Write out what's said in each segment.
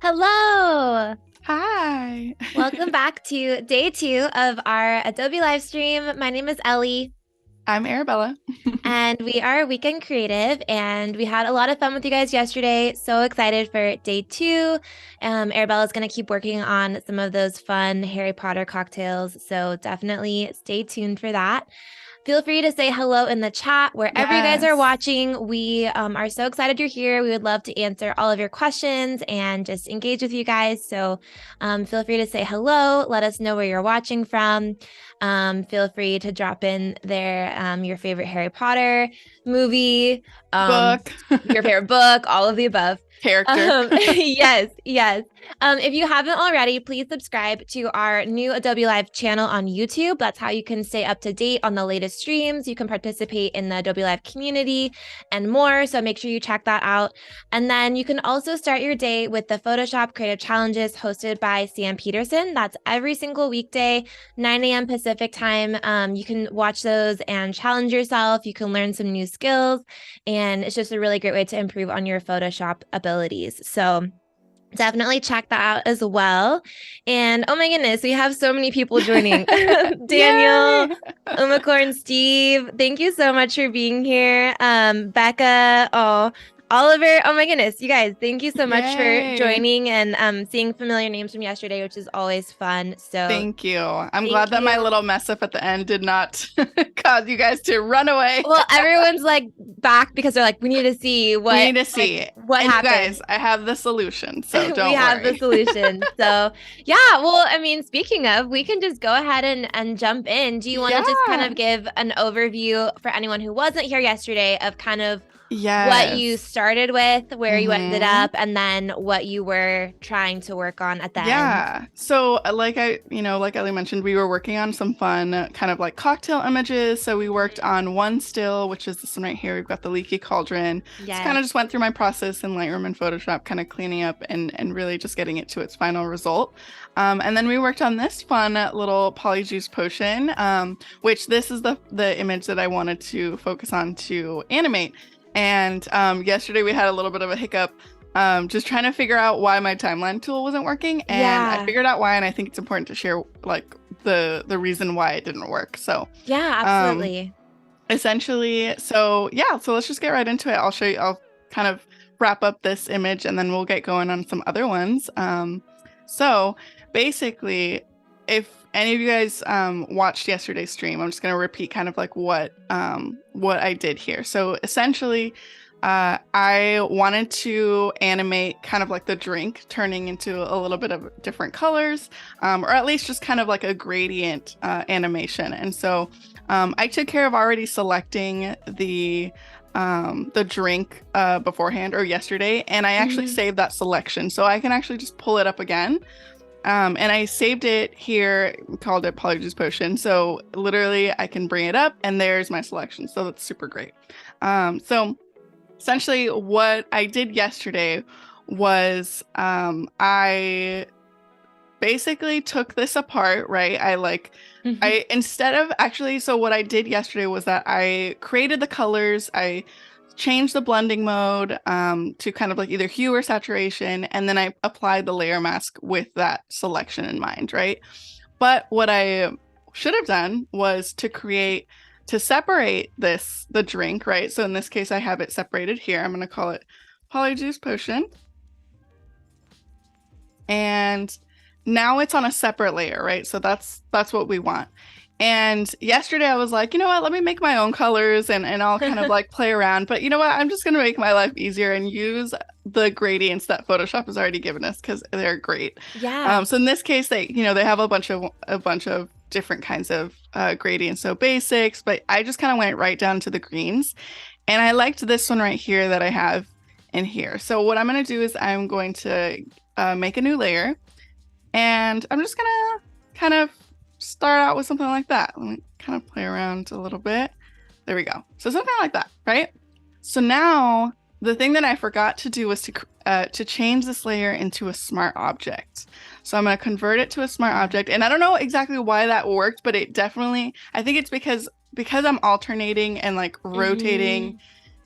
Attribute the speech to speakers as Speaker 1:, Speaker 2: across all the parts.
Speaker 1: Hello!
Speaker 2: Hi.
Speaker 1: Welcome back to day two of our Adobe live stream. My name is Ellie,
Speaker 2: I'm Arabella.
Speaker 1: and we are Weekend Creative, and we had a lot of fun with you guys yesterday. So excited for day two. Arabella's going to keep working on some of those fun Harry Potter cocktails, so definitely stay tuned for that. Feel free to say hello in the chat wherever you guys are
Speaker 2: Yes.
Speaker 1: watching. We are so excited you're here. We would love to answer all of your questions and just engage with you guys. So feel free to say hello. Let us know where you're watching from. Feel free to drop in there your favorite Harry Potter movie,
Speaker 2: Book.
Speaker 1: your favorite book, all of the above.
Speaker 2: Character.
Speaker 1: Yes, yes. If you haven't already, please subscribe to our new Adobe Live channel on YouTube. That's how you can stay up to date on the latest streams. You can participate in the Adobe Live community and more. So make sure you check that out. And then you can also start your day with the Photoshop Creative Challenges hosted by Sam Peterson. That's every single weekday, 9 a.m. Pacific time. You can watch those and challenge yourself. You can learn some new skills. And it's just a really great way to improve on your Photoshop abilities. So definitely check that out as well. And oh my goodness, we have so many people joining. Daniel, Umacorn, Steve, thank you so much for being here. Becca, Oliver, oh my goodness, you guys, thank you so much for joining and seeing familiar names from yesterday, which is always fun. So
Speaker 2: thank you. I'm glad that my little mess up at the end did not cause you guys to run away.
Speaker 1: Well, everyone's like back because they're like, we need to see what what
Speaker 2: and
Speaker 1: happened.
Speaker 2: You guys, I have the solution, so don't
Speaker 1: we have
Speaker 2: worry.
Speaker 1: the solution. So yeah, well, I mean, speaking of, we can just go ahead and jump in. Do you want to just kind of give an overview for anyone who wasn't here yesterday of kind of what you started with, where you ended up, and then what you were trying to work on at the end?
Speaker 2: Yeah. So like Ellie mentioned, we were working on some fun kind of like cocktail images. So we worked on one still, which is this one right here. We've got the leaky cauldron.
Speaker 1: Yes.
Speaker 2: Just kind of just went through my process in Lightroom and Photoshop, kind of cleaning up and really just getting it to its final result. And then we worked on this fun little polyjuice potion, which this is the image that I wanted to focus on to animate. And yesterday we had a little bit of a hiccup, just trying to figure out why my timeline tool wasn't working. And I figured out why, and I think it's important to share like the reason why it didn't work. So
Speaker 1: yeah, absolutely.
Speaker 2: Essentially, so let's just get right into it. I'll show you, I'll kind of wrap up this image and then we'll get going on some other ones. So basically, if any of you guys watched yesterday's stream, I'm just going to repeat kind of like what I did here. So essentially, I wanted to animate kind of like the drink turning into a little bit of different colors, or at least just kind of like a gradient animation. And so I took care of already selecting the drink beforehand or yesterday, and I actually saved that selection. So I can actually just pull it up again. And I saved it here, called it Polyjuice Potion. So literally I can bring it up and there's my selection. So that's super great. So essentially what I did yesterday was I basically took this apart, right? So what I did yesterday was that I created the colors, I changed the blending mode to kind of like either hue or saturation, and then I applied the layer mask with that selection in mind, right? But what I should have done was to separate the drink, right? So in this case, I have it separated here. I'm going to call it Polyjuice Potion. And now it's on a separate layer, right? So that's what we want. And yesterday I was like, you know what, let me make my own colors and I'll kind of like play around. But you know what, I'm just going to make my life easier and use the gradients that Photoshop has already given us because they're great.
Speaker 1: Yeah.
Speaker 2: So in this case, they have a bunch of different kinds of gradients, so basics, but I just kind of went right down to the greens. And I liked this one right here that I have in here. So what I'm going to do is I'm going to make a new layer. And I'm just going to kind of start out with something like that. Let me kind of play around a little bit. There we go. So something like that, right? So now the thing that I forgot to do was to change this layer into a smart object. So I'm going to convert it to a smart object. And I don't know exactly why that worked, but it definitely, I think it's because I'm alternating and like rotating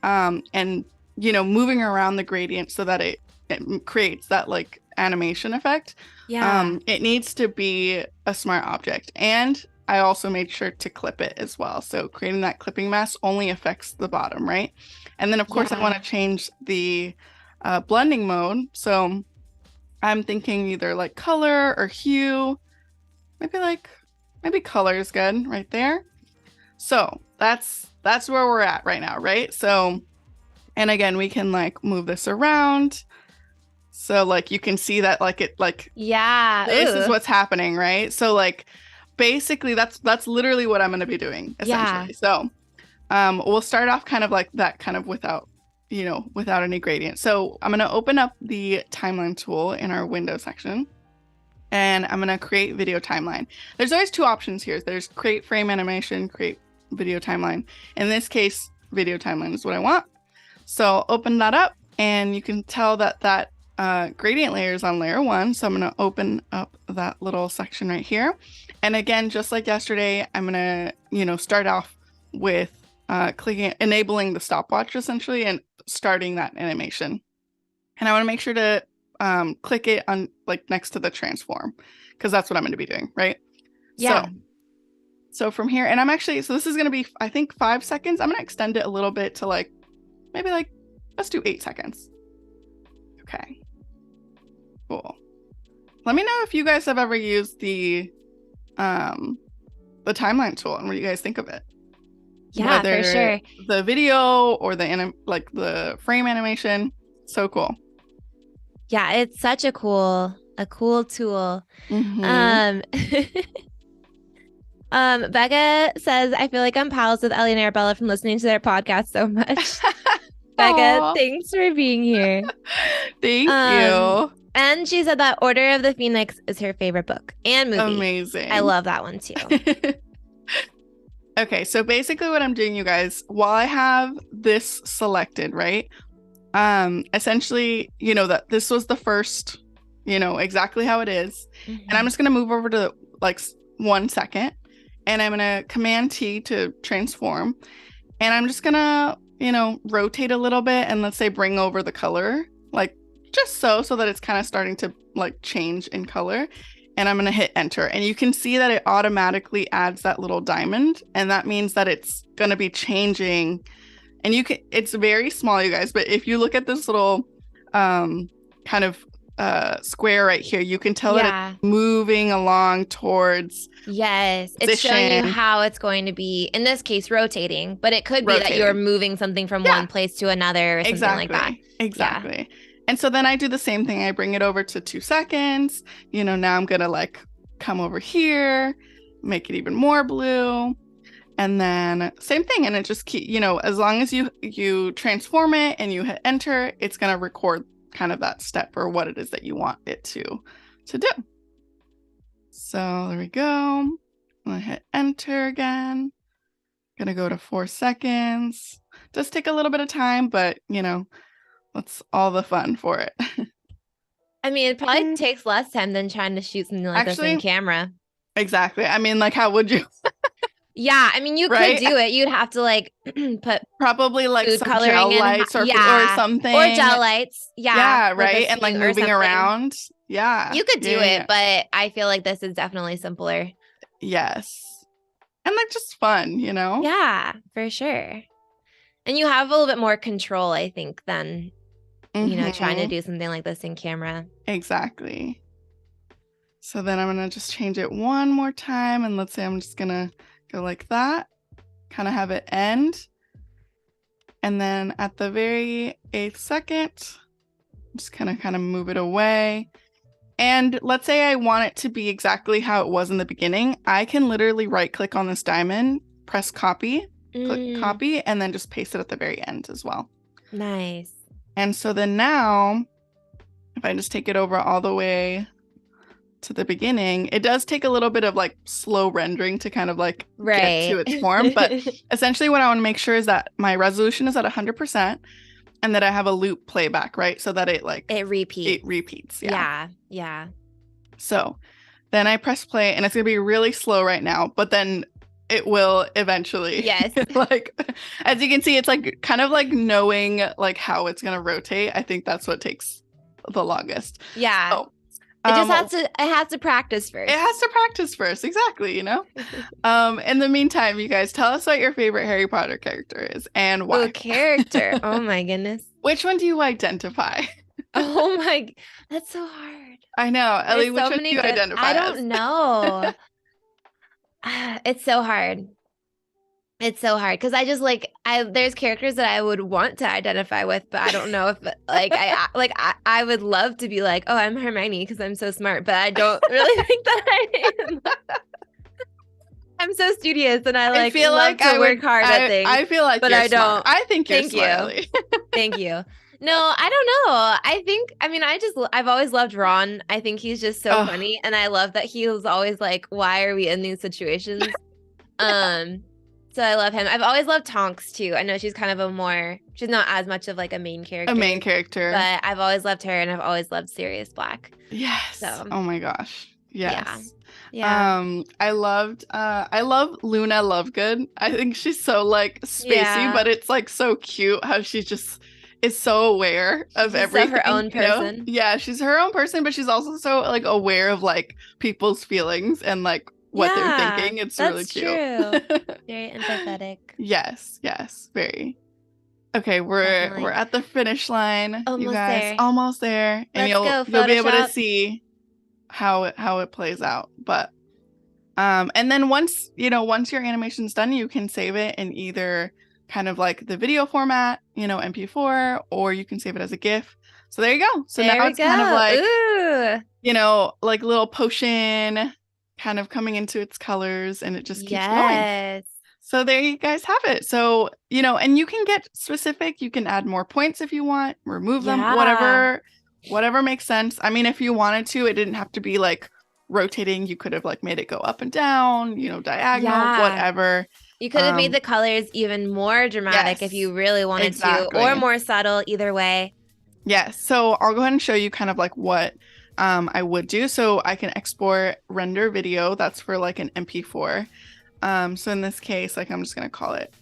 Speaker 2: and moving around the gradient so that it creates that like animation effect,
Speaker 1: Yeah.
Speaker 2: it needs to be a smart object. And I also made sure to clip it as well. So creating that clipping mask only affects the bottom, right? And then of course I want to change the blending mode. So I'm thinking either like color or hue, maybe color is good right there. So that's where we're at right now, right? So, and again, we can like move this around. So like you can see that like it like
Speaker 1: Yeah.
Speaker 2: this is
Speaker 1: Ooh.
Speaker 2: what's happening, right? So like basically that's literally what I'm going to be doing essentially.
Speaker 1: Yeah.
Speaker 2: So we'll start off kind of like that, kind of without, you know, without any gradient. So I'm going to open up the timeline tool in our window section, and I'm going to create video timeline. There's always two options here. There's create frame animation, create video timeline. In this case, video timeline is what I want. So open that up, and you can tell that that gradient layer is on layer 1. So I'm going to open up that little section right here. And again, just like yesterday, I'm going to, you know, start off with enabling the stopwatch essentially and starting that animation. And I want to make sure to click it on like next to the transform, because that's what I'm going to be doing, right?
Speaker 1: Yeah.
Speaker 2: So from here, and I'm actually, so this is going to be, I think 5 seconds. I'm going to extend it a little bit to like, maybe like, let's do 8 seconds. Okay. Cool. Let me know if you guys have ever used the timeline tool and what you guys think of it.
Speaker 1: Yeah,
Speaker 2: Whether
Speaker 1: for sure.
Speaker 2: the video or the frame animation. So cool.
Speaker 1: Yeah, it's such a cool tool.
Speaker 2: Mm-hmm.
Speaker 1: Becca says, I feel like I'm pals with Elle and Arabella from listening to their podcast so much. Becca, thanks for being here.
Speaker 2: Thank you.
Speaker 1: And she said that Order of the Phoenix is her favorite book and movie.
Speaker 2: Amazing.
Speaker 1: I love that one too.
Speaker 2: Okay, so basically what I'm doing, you guys, while I have this selected, right? Essentially, you know, that this was the first, you know, exactly how it is.
Speaker 1: Mm-hmm.
Speaker 2: And I'm just going to move over to like 1 second, and I'm going to Command T to transform. And I'm just going to, you know, rotate a little bit, and let's say bring over the color, like just so that it's kind of starting to like change in color. And I'm going to hit enter, and you can see that it automatically adds that little diamond, and that means that it's going to be changing. And you can, it's very small, you guys, but if you look at this little kind of square right here, you can tell that it's moving along towards
Speaker 1: Yes,
Speaker 2: position.
Speaker 1: It's showing you how it's going to be, in this case, rotating, but it could be that you're moving something from one place to another or something like that.
Speaker 2: Exactly. Yeah. And so then I do the same thing. I bring it over to 2 seconds. You know, now I'm going to like come over here, make it even more blue. And then same thing. And it just keep, you know, as long as you transform it and you hit enter, it's going to record kind of that step or what it is that you want it to do. So there we go. I'm going to hit enter again. Going to go to 4 seconds. Does take a little bit of time, but you know, that's all the fun for it.
Speaker 1: I mean, it probably takes less time than trying to shoot something like this in camera.
Speaker 2: Exactly. I mean, like, how would you?
Speaker 1: Yeah, I mean, you could do it. You'd have to like put
Speaker 2: probably like some
Speaker 1: coloring
Speaker 2: gel lights or something.
Speaker 1: Or gel lights. Yeah.
Speaker 2: Yeah, right. And like moving around. Yeah.
Speaker 1: You could do it, but I feel like this is definitely simpler.
Speaker 2: Yes. And like just fun, you know?
Speaker 1: Yeah, for sure. And you have a little bit more control, I think, than, you know, trying to do something like this in camera.
Speaker 2: Exactly. So then I'm going to just change it one more time. And let's say I'm just going to go like that, kind of have it end. And then at the very 8th second, I'm just going to kind of move it away. And let's say I want it to be exactly how it was in the beginning. I can literally right click on this diamond, press copy, click copy, and then just paste it at the very end as well.
Speaker 1: Nice.
Speaker 2: And so then now, if I just take it over all the way to the beginning, it does take a little bit of like slow rendering to kind of like get to its form. But essentially what I want to make sure is that my resolution is at 100% and that I have a loop playback, right? So that it repeats.
Speaker 1: Yeah.
Speaker 2: So then I press play, and it's going to be really slow right now, but then it will eventually.
Speaker 1: Yes.
Speaker 2: Like, as you can see, it's like kind of like knowing like how it's going to rotate. I think that's what takes the longest.
Speaker 1: Yeah.
Speaker 2: So,
Speaker 1: it just has to practice first.
Speaker 2: It has to practice first. Exactly. In the meantime, you guys, tell us what your favorite Harry Potter character is and why.
Speaker 1: Oh, character. Oh my goodness.
Speaker 2: Which one do you identify?
Speaker 1: Oh my, that's so hard.
Speaker 2: I know. Ellie,
Speaker 1: There's
Speaker 2: which
Speaker 1: so
Speaker 2: one do
Speaker 1: many
Speaker 2: you
Speaker 1: good.
Speaker 2: identify
Speaker 1: I
Speaker 2: as?
Speaker 1: don't know. It's so hard. It's so hard because I just like there's characters that I would want to identify with, but I don't know if I would love to be like, oh, I'm Hermione because I'm so smart, but I don't really think that I am. I'm so studious and I
Speaker 2: feel
Speaker 1: love
Speaker 2: like
Speaker 1: to work hard at things.
Speaker 2: I feel like
Speaker 1: but
Speaker 2: you're
Speaker 1: I don't.
Speaker 2: smart. I think you're
Speaker 1: Thank
Speaker 2: smart,
Speaker 1: you.
Speaker 2: Ellie.
Speaker 1: Thank you. No, I don't know. I mean, I've always loved Ron. I think he's just so funny. And I love that he was always like, why are we in these situations? So I love him. I've always loved Tonks too. I know she's kind of she's not as much of like a main character.
Speaker 2: A main character.
Speaker 1: But I've always loved her and I've always loved Sirius Black.
Speaker 2: Yes.
Speaker 1: So,
Speaker 2: oh my gosh. Yes.
Speaker 1: Yeah.
Speaker 2: I love Luna Lovegood. I think she's so like spacey, but it's like so cute how she just is so aware of everything.
Speaker 1: Her own person.
Speaker 2: Yeah, she's her own person, but she's also so like aware of like people's feelings and like what they're thinking. It's really cute.
Speaker 1: True. Very empathetic.
Speaker 2: Yes, very. Okay, we're at the finish line. You guys, almost there. And you'll be able to see how it plays out. But and then once your animation's done, you can save it in either kind of like the video format, MP4, or you can save it as a GIF. So there you go. So now it's kind of like like little potion kind of coming into its colors, and it just keeps going. So there you guys have it. So, and you can get specific. You can add more points if you want, remove them, whatever makes sense. I mean, if you wanted to, it didn't have to be like rotating. You could have like made it go up and down, diagonal, whatever.
Speaker 1: You could have made the colors even more dramatic if you really wanted to, or more subtle, either way.
Speaker 2: Yes. So I'll go ahead and show you kind of like what I would do. So I can export render video. That's for like an MP4. So in this case, like I'm just going to call it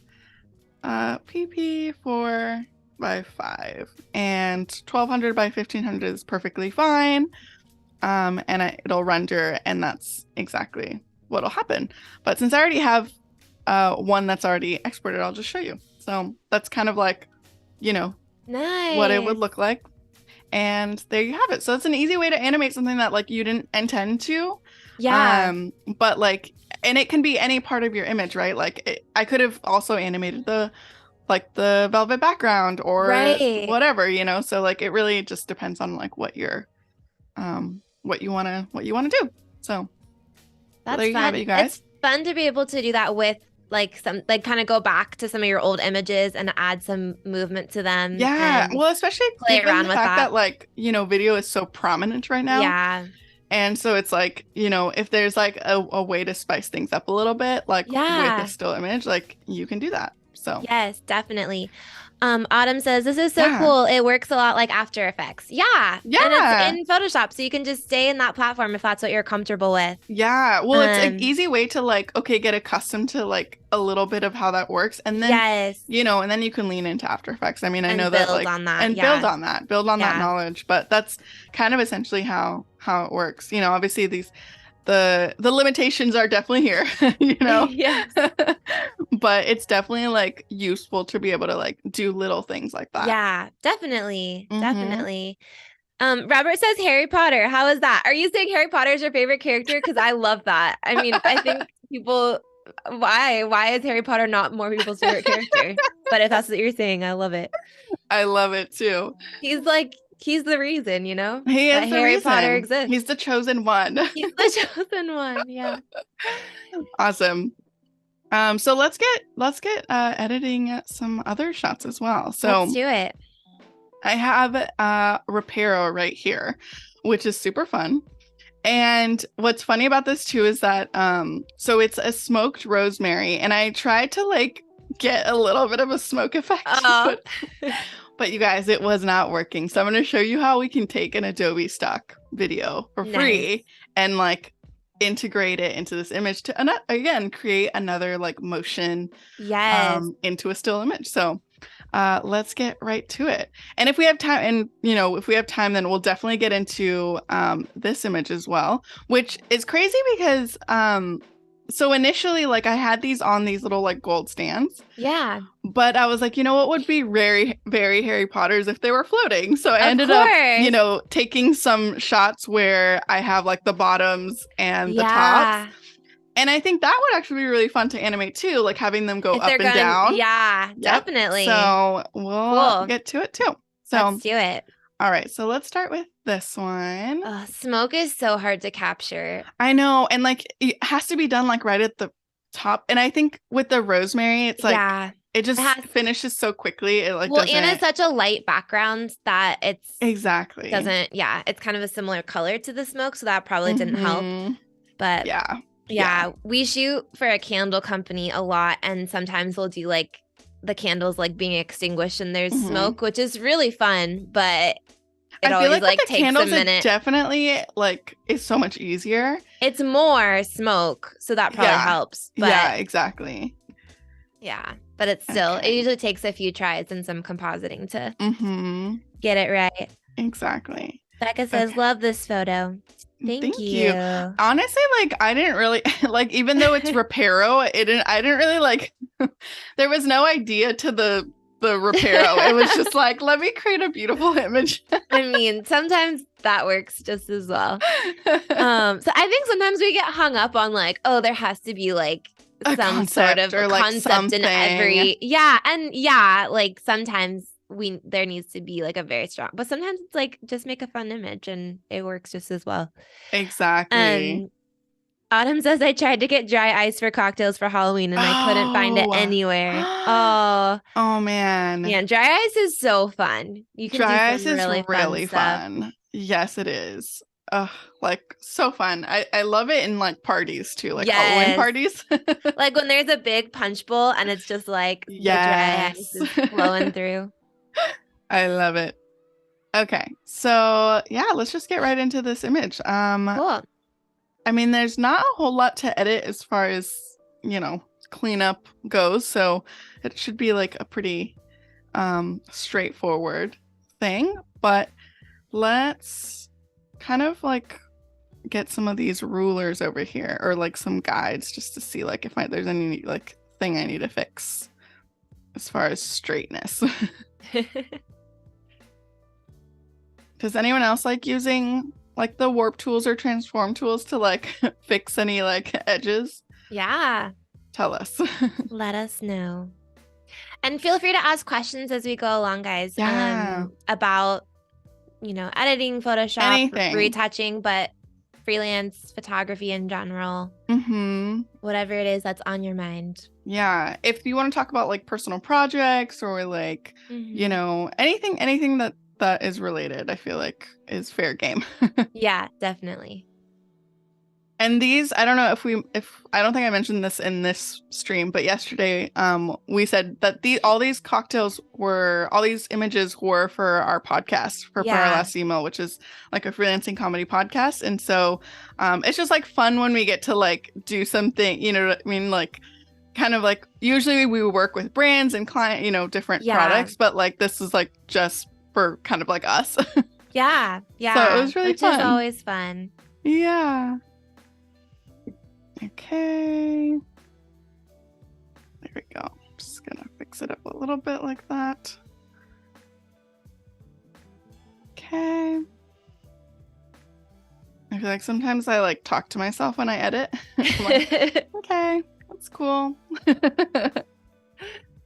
Speaker 2: PP4 by 5, and 1200 by 1500 is perfectly fine. And it'll render, and that's exactly what'll happen. But since I already have one that's already exported, I'll just show you. So that's kind of like, what it would look like. And there you have it. So it's an easy way to animate something that like you didn't intend to. But like, and it can be any part of your image, right? Like I could have also animated the velvet background or whatever, so like it really just depends on like what you're what you want to do. So
Speaker 1: that's
Speaker 2: there you
Speaker 1: fun.
Speaker 2: have it, you guys.
Speaker 1: It's fun to be able to do that with like some like kind of go back to some of your old images and add some movement to them.
Speaker 2: Well, especially
Speaker 1: play around with
Speaker 2: that like video is so prominent right now. And so it's like, if there's like a way to spice things up a little bit, like with a still image, like you can do that. So
Speaker 1: yes, definitely. Autumn says, this is so cool. It works a lot like After Effects. And it's in Photoshop, so you can just stay in that platform if that's what you're comfortable with.
Speaker 2: Well, it's an easy way to like, get accustomed to like a little bit of how that works, and then and then you can lean into After Effects. I mean, I know that like build on that knowledge, but that's kind of essentially how it works. Obviously the limitations are definitely here, but it's definitely like useful to be able to like do little things like that.
Speaker 1: Definitely. Robert says Harry Potter. How is that? Are you saying Harry Potter is your favorite character? Because I love that. I mean, I think people, why is Harry Potter not more people's favorite character? But if that's what you're saying, I love it.
Speaker 2: I love it too.
Speaker 1: He's the reason, He is
Speaker 2: that
Speaker 1: Harry Potter exists.
Speaker 2: He's the chosen one.
Speaker 1: He's the chosen one. Yeah.
Speaker 2: Awesome. So let's get editing some other shots as well. So
Speaker 1: let's do it.
Speaker 2: I have Reparo right here, which is super fun. And what's funny about this too is that so it's a smoked rosemary, and I tried to like get a little bit of a smoke effect. But you guys, it was not working. So I'm going to show you how we can take an Adobe Stock video for free and like integrate it into this image to again create another like motion into a still image. So let's get right to it. And if we have time, and if we have time, then we'll definitely get into this image as well, which is crazy because so initially, like, I had these on these little like gold stands.
Speaker 1: Yeah.
Speaker 2: But I was like, what would be very, very Harry Potter's if they were floating? So I
Speaker 1: Of
Speaker 2: ended up,
Speaker 1: course.
Speaker 2: taking some shots where I have like the bottoms and the
Speaker 1: Yeah.
Speaker 2: tops. And I think that would actually be really fun to animate too, like having them go
Speaker 1: If
Speaker 2: up
Speaker 1: they're
Speaker 2: and
Speaker 1: going,
Speaker 2: down.
Speaker 1: yeah,
Speaker 2: Yep.
Speaker 1: definitely.
Speaker 2: So we'll
Speaker 1: Cool.
Speaker 2: get to it too.
Speaker 1: Let's
Speaker 2: So
Speaker 1: do it.
Speaker 2: all right, so let's start with this one.
Speaker 1: Smoke is so hard to capture.
Speaker 2: I know, and like it has to be done like right at the top. And I think with the rosemary, it's like it just finishes so quickly. It like doesn't.
Speaker 1: And it's such a light background that it's
Speaker 2: exactly
Speaker 1: doesn't. Yeah, it's kind of a similar color to the smoke, so that probably didn't help. But yeah, we shoot for a candle company a lot, and sometimes we'll do like the candles like being extinguished and there's smoke, which is really fun, but it
Speaker 2: I feel
Speaker 1: always
Speaker 2: like with the
Speaker 1: takes
Speaker 2: candles,
Speaker 1: a minute.
Speaker 2: It definitely like is so much easier.
Speaker 1: It's more smoke, so that probably helps. But
Speaker 2: yeah, exactly.
Speaker 1: Yeah, but it's still it usually takes a few tries and some compositing to get it right.
Speaker 2: Exactly.
Speaker 1: Becca says, "Love this photo." Thank you.
Speaker 2: Honestly, like I didn't really like, even though it's Reparo, I didn't really like. There was no idea to the Reparo. It was just like, let me create a beautiful image.
Speaker 1: I mean, sometimes that works just as well. So I think sometimes we get hung up on like, oh, there has to be like some sort of concept in every. Yeah, and like sometimes there needs to be like a very strong, but sometimes it's like just make a fun image and it works just as well.
Speaker 2: Exactly.
Speaker 1: Autumn says, I tried to get dry ice for cocktails for Halloween and I couldn't find it anywhere.
Speaker 2: Oh man.
Speaker 1: Yeah, dry ice is so fun. You can
Speaker 2: dry
Speaker 1: do
Speaker 2: ice
Speaker 1: some really
Speaker 2: fun. Yes, it is. Like so fun. I love it in like parties too, like Halloween parties.
Speaker 1: Like when there's a big punch bowl and it's just like the dry ice is flowing through.
Speaker 2: I love it. Okay, so yeah, let's just get right into this image.
Speaker 1: Cool.
Speaker 2: I mean, there's not a whole lot to edit as far as, cleanup goes, so it should be like a pretty straightforward thing, but let's kind of like get some of these rulers over here, or like some guides, just to see like if there's any like thing I need to fix as far as straightness. Does anyone else like using like the warp tools or transform tools to like fix any like edges?
Speaker 1: Yeah.
Speaker 2: Tell us.
Speaker 1: Let us know. And feel free to ask questions as we go along, guys.
Speaker 2: Yeah.
Speaker 1: About, editing, Photoshop,
Speaker 2: anything,
Speaker 1: retouching, but freelance photography in general. Whatever it is that's on your mind. Yeah.
Speaker 2: If you want to talk about like personal projects or like, anything that is related, I feel like is fair game.
Speaker 1: Yeah, definitely.
Speaker 2: And these, I don't know if I don't think I mentioned this in this stream, but yesterday we said that all these images were for our podcast, for our last email, which is like a freelancing comedy podcast. And so it's just like fun when we get to like do something, you know what I mean? Like kind of like usually we work with brands and client, different products, but like this is like just for kind of like us.
Speaker 1: Yeah.
Speaker 2: So it was really fun.
Speaker 1: Which is always fun.
Speaker 2: Yeah. Okay. There we go. I'm just gonna fix it up a little bit like that. Okay. I feel like sometimes I like talk to myself when I edit. I'm like, okay, that's cool.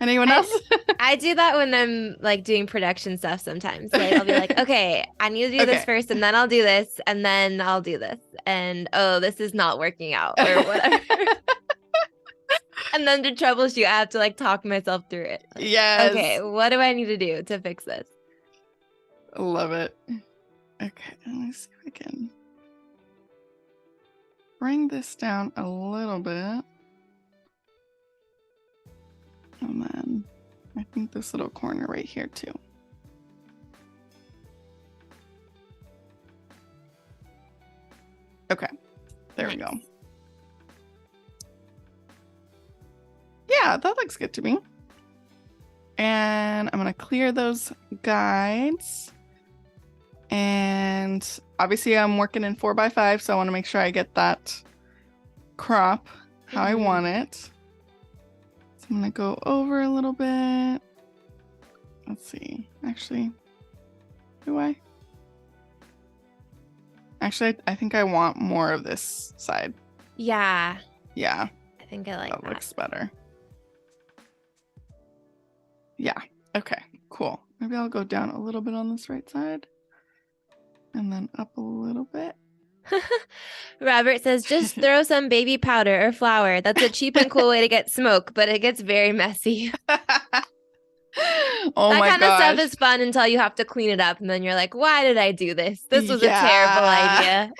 Speaker 2: Anyone else?
Speaker 1: I do that when I'm like doing production stuff sometimes. Like I'll be like, okay, I need to do this first, and then I'll do this, and then I'll do this. And oh, this is not working out or whatever. And then to troubleshoot, I have to like talk myself through it. Like,
Speaker 2: yes.
Speaker 1: Okay, what do I need to do to fix this?
Speaker 2: Love it. Okay, let me see if I can bring this down a little bit. And then I think this little corner right here too. Okay, there we go. Yeah, that looks good to me. And And I'm going to clear those guides. And obviously I'm working in 4x5, so I want to make sure I get that crop how I want it. So I'm going to go over a little bit. Let's see. Actually, I think I want more of this side.
Speaker 1: Yeah.
Speaker 2: Yeah.
Speaker 1: I think I like that.
Speaker 2: That looks better. Yeah. Okay, cool. Maybe I'll go down a little bit on this right side. And then up a little bit.
Speaker 1: Robert says, just throw some baby powder or flour. That's a cheap and cool way to get smoke, but it gets very messy.
Speaker 2: Oh my
Speaker 1: gosh. That kind of stuff is fun until you have to clean it up. And then you're like, why did I do this? This was a terrible idea.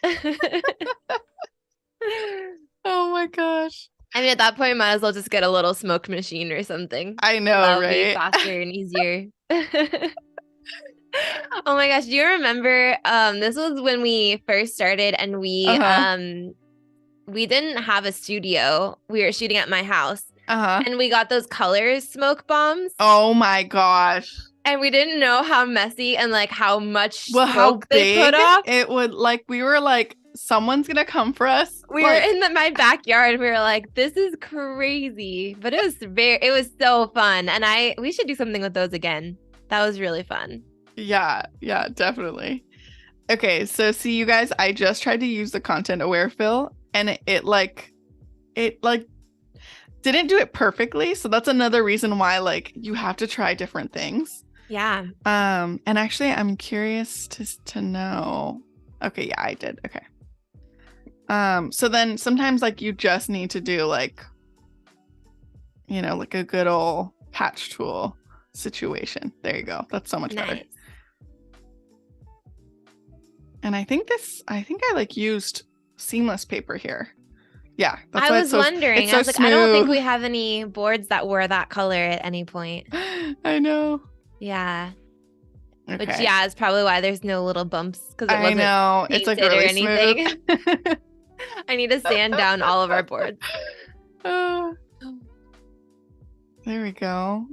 Speaker 2: Oh my gosh.
Speaker 1: I mean, at that point, might as well just get a little smoke machine or something.
Speaker 2: I know,
Speaker 1: That'll
Speaker 2: right?
Speaker 1: be faster and easier. Oh my gosh, do you remember this was when we first started and we didn't have a studio. We were shooting at my house. And we got those colors smoke bombs.
Speaker 2: Oh my gosh.
Speaker 1: And we didn't know how messy and like how much smoke they put off.
Speaker 2: It would we were like, someone's gonna come for us.
Speaker 1: We were in my backyard. We were like, this is crazy. But it was so fun. And we should do something with those again. That was really fun.
Speaker 2: Yeah, definitely. Okay, so see you guys, I just tried to use the content aware fill and it didn't do it perfectly. So that's another reason why you have to try different things.
Speaker 1: Yeah.
Speaker 2: And actually I'm curious to know. Okay, yeah, I did. Okay. So then sometimes you just need to do a good old patch tool situation. There you go. That's so much better. And I think I used seamless paper here. Yeah, that's
Speaker 1: I was wondering. I was like, I don't think we have any boards that were that color at any point.
Speaker 2: I know.
Speaker 1: Yeah.
Speaker 2: Okay.
Speaker 1: Which is probably why there's no little bumps because it wasn't
Speaker 2: it's
Speaker 1: painted
Speaker 2: really
Speaker 1: or anything.
Speaker 2: Smooth.
Speaker 1: I need to sand down all of our boards.
Speaker 2: There we go.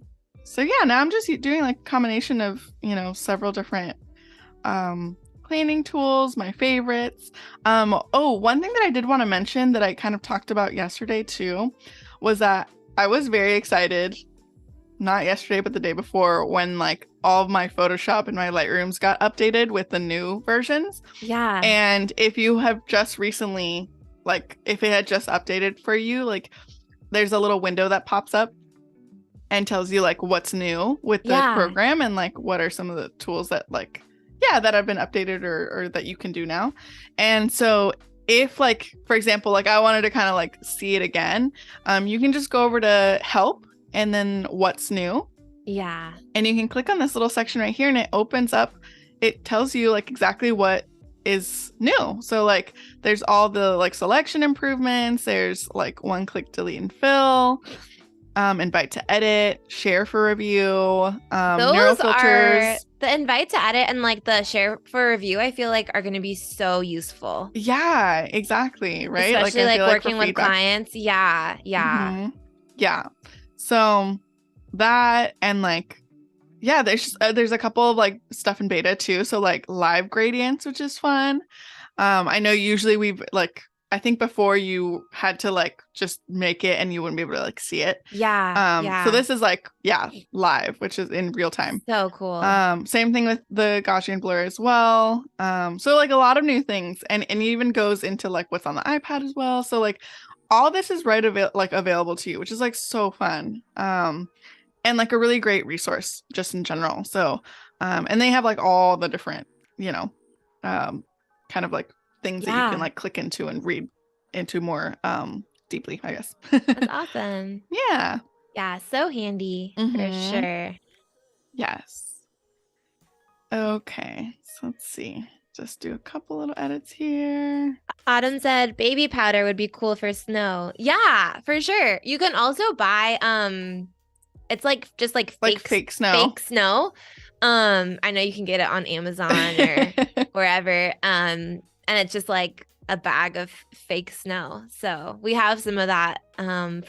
Speaker 2: So yeah, now I'm just doing a combination of several different cleaning tools, my favorites. One thing that I did want to mention that I kind of talked about yesterday too was that I was very excited, not yesterday but the day before, when all of my Photoshop and my Lightrooms got updated with the new versions.
Speaker 1: Yeah.
Speaker 2: And if you have just recently, if it had just updated for you, there's a little window that pops up and tells you what's new with the program and what are some of the tools that that have been updated or that you can do now. And so if for example, I wanted to kind of see it again, you can just go over to help and then what's new.
Speaker 1: Yeah.
Speaker 2: And you can click on this little section right here and it opens up. It tells you exactly what is new. So there's all the selection improvements. There's one click delete and fill, invite to edit, share for review, neural filters.
Speaker 1: The invite to edit and the share for review, I feel are going to be so useful.
Speaker 2: Yeah, exactly. Right.
Speaker 1: Especially working with clients. Yeah. Yeah.
Speaker 2: Mm-hmm. Yeah. So that and there's a couple of stuff in beta too. So live gradients, which is fun. I know usually we've I think before you had to just make it and you wouldn't be able to see it.
Speaker 1: Yeah.
Speaker 2: So this is live, which is in real time.
Speaker 1: So cool.
Speaker 2: Same thing with the Gaussian blur as well. So a lot of new things, and it even goes into what's on the iPad as well. So all this is available to you, which is so fun. And a really great resource just in general. So and they have all the different kind of things that you can click into and read into more deeply, I guess.
Speaker 1: That's awesome.
Speaker 2: Yeah.
Speaker 1: Yeah, so handy for sure.
Speaker 2: Yes. Okay, so let's see. Just do a couple little edits here.
Speaker 1: Autumn said baby powder would be cool for snow. Yeah, for sure. You can also buy it's just
Speaker 2: fake snow.
Speaker 1: Fake snow. I know you can get it on Amazon or wherever. And it's just a bag of fake snow. So we have some of that from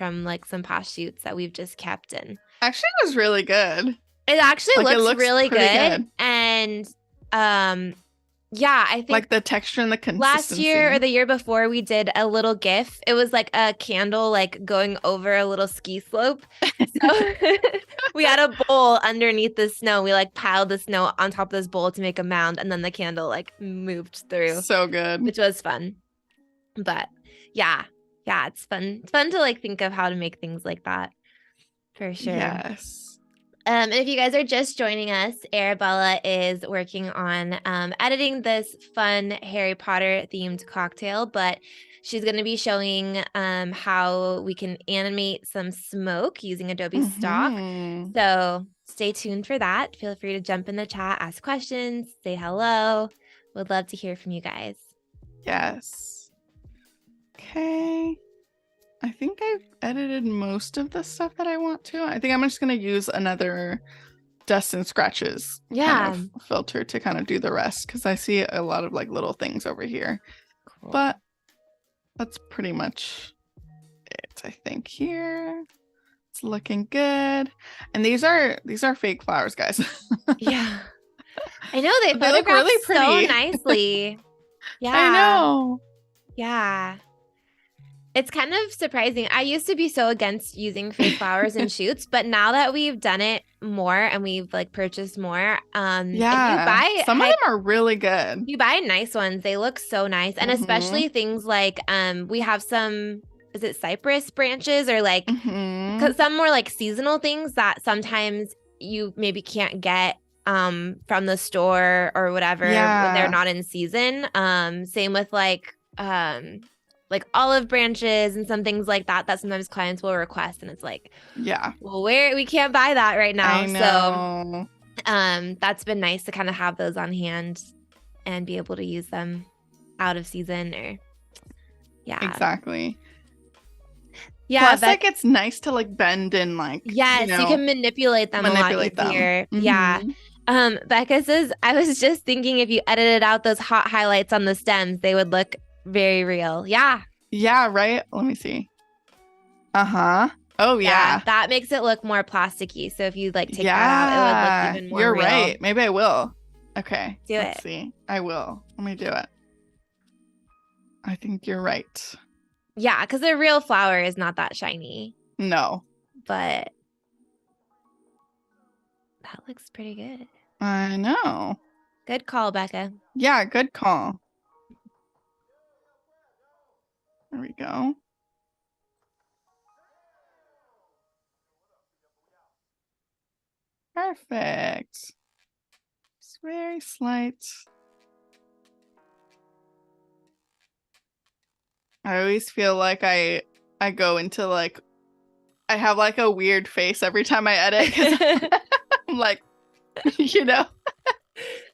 Speaker 1: some past shoots that we've just kept in.
Speaker 2: Actually, it was really good.
Speaker 1: It actually
Speaker 2: Like, it
Speaker 1: looks
Speaker 2: looks
Speaker 1: really
Speaker 2: pretty
Speaker 1: good.
Speaker 2: good.
Speaker 1: And yeah, I think
Speaker 2: Like the texture and the
Speaker 1: last year or
Speaker 2: consistency.
Speaker 1: the year before we did a little GIF. It was like a candle like going over a little ski slope. So we had a bowl underneath the snow. We like piled the snow on top of this bowl to make a mound, and then the candle like moved through,
Speaker 2: So good.
Speaker 1: which was fun. But yeah, yeah, it's fun. It's fun to like think of how to make things like that for sure.
Speaker 2: Yes.
Speaker 1: And if you guys are just joining us, Arabella is working on editing this fun Harry Potter themed cocktail, but she's going to be showing how we can animate some smoke using Adobe Stock.
Speaker 2: Mhm.
Speaker 1: So stay tuned for that. Feel free to jump in the chat, ask questions, say hello. Would love to hear from you guys.
Speaker 2: Yes. Okay. I think I've edited most of the stuff that I want to. I think I'm just going to use another dust and scratches kind of filter to kind of do the rest, because I see a lot of like little things over here.
Speaker 1: Cool.
Speaker 2: But that's pretty much it, I think. Here it's looking good. And these are fake flowers, guys.
Speaker 1: Yeah. I know they
Speaker 2: look
Speaker 1: photograph
Speaker 2: really
Speaker 1: so
Speaker 2: pretty.
Speaker 1: nicely. Yeah.
Speaker 2: I know.
Speaker 1: Yeah. It's kind of surprising. I used to be so against using fake flowers in shoots, but now that we've done it more and we've like purchased more,
Speaker 2: Yeah,
Speaker 1: if you buy
Speaker 2: some of them are really good.
Speaker 1: You buy nice ones, they look so nice. And especially things like we have some, is it cypress branches or like because some more like seasonal things that sometimes you maybe can't get from the store or whatever when they're not in season. Same with like olive branches and some things like that sometimes clients will request, and it's like, yeah, well, we can't buy that right now.
Speaker 2: I know.
Speaker 1: So that's been nice to kind of have those on hand and be able to use them out of season or
Speaker 2: exactly.
Speaker 1: Yeah,
Speaker 2: plus like it's nice to like bend and like
Speaker 1: you can manipulate them a lot easier. Yeah. Becca says, I was just thinking if you edited out those hot highlights on the stems, they would look very real. Yeah, right.
Speaker 2: Let me see. Oh yeah,
Speaker 1: that makes it look more plasticky. So if you like take that out, it would look even more real.
Speaker 2: Right. Maybe I will. Okay,
Speaker 1: let's
Speaker 2: see. I will. Let me do it. I think you're right.
Speaker 1: Yeah, because the real flower is not that shiny.
Speaker 2: No,
Speaker 1: but that looks pretty good.
Speaker 2: I know.
Speaker 1: Good call, Becca.
Speaker 2: Yeah, good call. There we go. Perfect. It's very slight. I always feel like I go into like, I have like a weird face every time I edit. 'Cause I'm like, you know.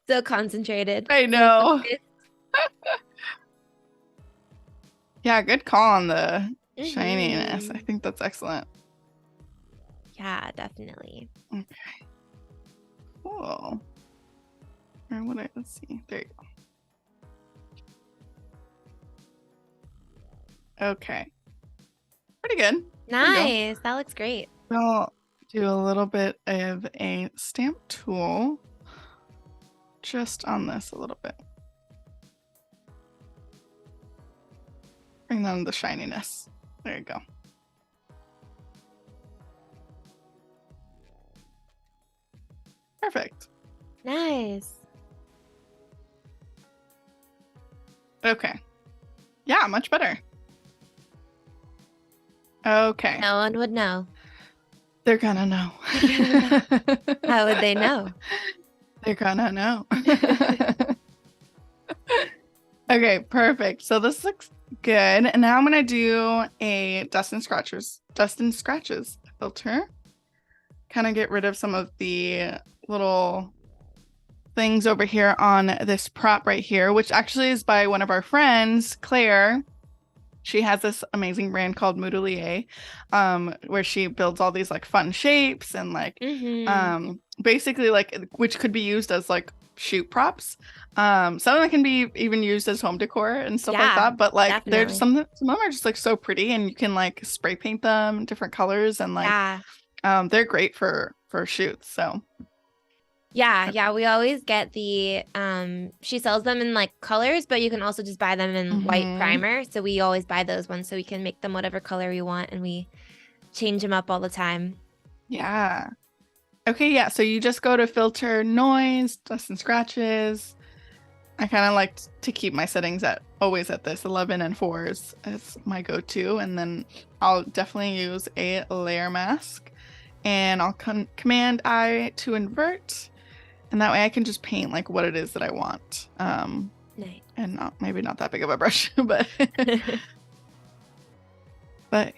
Speaker 1: So concentrated.
Speaker 2: I know. Yeah, good call on the shininess. I think that's excellent.
Speaker 1: Yeah, definitely.
Speaker 2: Okay. Cool. Let's see. There you go. Okay. Pretty good.
Speaker 1: Nice. That looks great.
Speaker 2: I'll do a little bit of a stamp tool just on this a little bit. Bring down the shininess. There you go. Perfect.
Speaker 1: Nice.
Speaker 2: Okay. Yeah, much better. Okay.
Speaker 1: No one would know.
Speaker 2: They're gonna know.
Speaker 1: How would they know?
Speaker 2: They're gonna know. Okay, perfect. So this looks good. And now I'm gonna do a dust and scratches filter. Kind of get rid of some of the little things over here on this prop right here, which actually is by one of our friends, Claire. She has this amazing brand called Moodelier, where she builds all these like fun shapes and like basically like which could be used as like shoot props. Some of them can be even used as home decor and stuff like that. But like there's some of them are just like so pretty, and you can like spray paint them different colors and like they're great for for shoots. So
Speaker 1: Yeah, we always get the she sells them in like colors, but you can also just buy them in white primer. So we always buy those ones so we can make them whatever color we want, and we change them up all the time.
Speaker 2: Yeah. Okay, yeah. So you just go to filter noise, dust and scratches. I kind of like to keep my settings always at this 11 and 4s as my go-to, and then I'll definitely use a layer mask, and I'll command I to invert, and that way I can just paint like what it is that I want.
Speaker 1: Nice.
Speaker 2: And maybe not that big of a brush, but but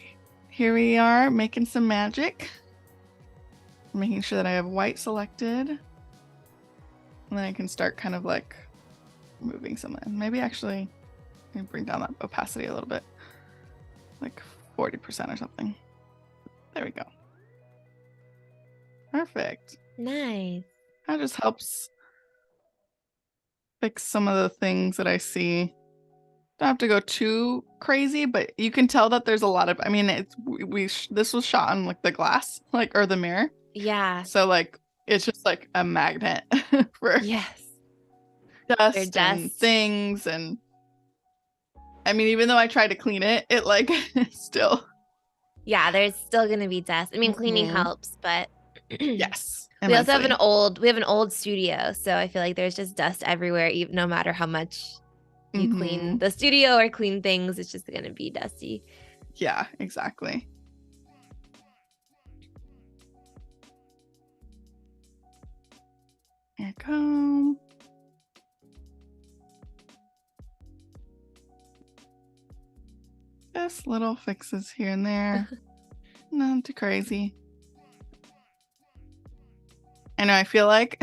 Speaker 2: here we are making some magic. Making sure that I have white selected, and then I can start kind of like moving some. Maybe actually I can bring down that opacity a little bit, like 40% or something. There we go. Perfect.
Speaker 1: Nice.
Speaker 2: That just helps fix some of the things that I see. Don't have to go too crazy, but you can tell that there's a lot of, I mean, this was shot on like the glass, like, or the mirror.
Speaker 1: Yeah.
Speaker 2: So like it's just like a magnet for dust and things. And I mean, even though I try to clean it, it like still.
Speaker 1: Yeah, there's still gonna be dust. I mean, cleaning helps, but
Speaker 2: yes.
Speaker 1: We also have an old studio, so I feel like there's just dust everywhere, even no matter how much you clean the studio or clean things, it's just gonna be dusty.
Speaker 2: Yeah, exactly. Here you go. Just little fixes here and there. Nothing too crazy. I know, I feel like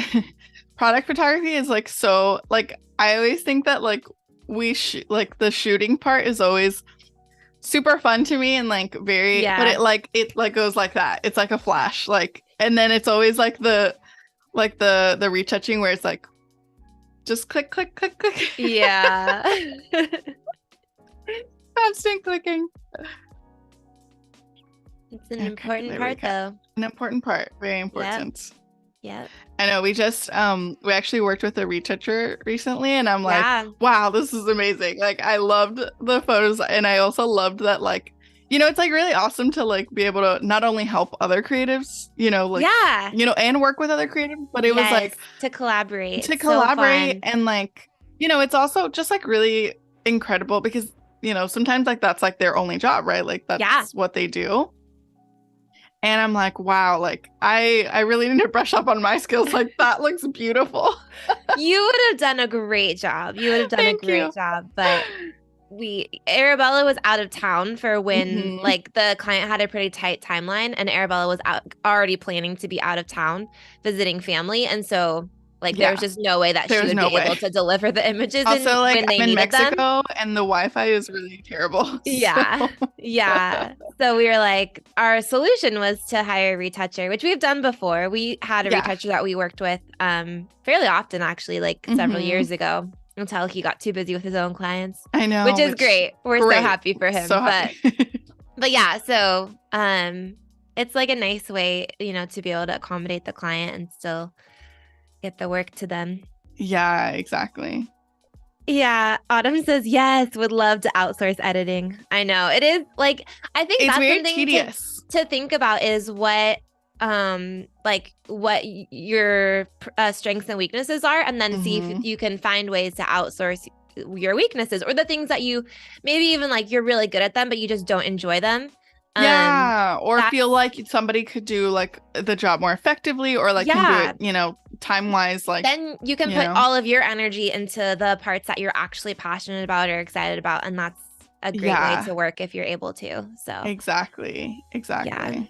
Speaker 2: product photography is like so, like, I always think that like like the shooting part is always super fun to me and like very, but it like goes like that. It's like a flash, like, and then it's always like the retouching where it's like just click, click, click, click.
Speaker 1: Yeah.
Speaker 2: Constant clicking.
Speaker 1: It's an important part though.
Speaker 2: An important part. Very important.
Speaker 1: Yeah.
Speaker 2: I know, we just we actually worked with a retoucher recently, and I'm like, wow, this is amazing. Like, I loved the photos, and I also loved that, like, you know, it's like really awesome to like be able to not only help other creatives, you know, like, you know, and work with other creatives, but it was like
Speaker 1: to collaborate.
Speaker 2: To collaborate, and like, you know, it's also just like really incredible because, you know, sometimes like that's like their only job, right? Like that's what they do. And I'm like, wow, like I really need to brush up on my skills. Like, that looks beautiful.
Speaker 1: You would have done a great job. You would have done a great job. But Arabella was out of town for when like the client had a pretty tight timeline, and Arabella was already planning to be out of town visiting family. And so like there was just no way that she would be able to deliver the images
Speaker 2: also, like,
Speaker 1: when they
Speaker 2: I'm in
Speaker 1: needed
Speaker 2: Mexico
Speaker 1: them.
Speaker 2: And the Wi-Fi is really terrible.
Speaker 1: Yeah. Yeah. So we were like, our solution was to hire a retoucher, which we've done before. We had a retoucher that we worked with fairly often, actually, like several years ago, until he got too busy with his own clients.
Speaker 2: I know.
Speaker 1: Which is great. We're so happy for him.
Speaker 2: So happy.
Speaker 1: But yeah, so it's like a nice way, you know, to be able to accommodate the client and still get the work to them.
Speaker 2: Yeah, exactly.
Speaker 1: Yeah, Autumn says yes, would love to outsource editing. I know it is, like, I think that's
Speaker 2: very
Speaker 1: something
Speaker 2: tedious
Speaker 1: to think about, is what like what your strengths and weaknesses are, and then see if you can find ways to outsource your weaknesses, or the things that you maybe even like you're really good at them but you just don't enjoy them.
Speaker 2: Or feel like somebody could do like the job more effectively, or like can do it, you know, time-wise. Like,
Speaker 1: then you can put all of your energy into the parts that you're actually passionate about or excited about, and that's a great way to work if you're able to. So
Speaker 2: exactly.
Speaker 1: Yeah.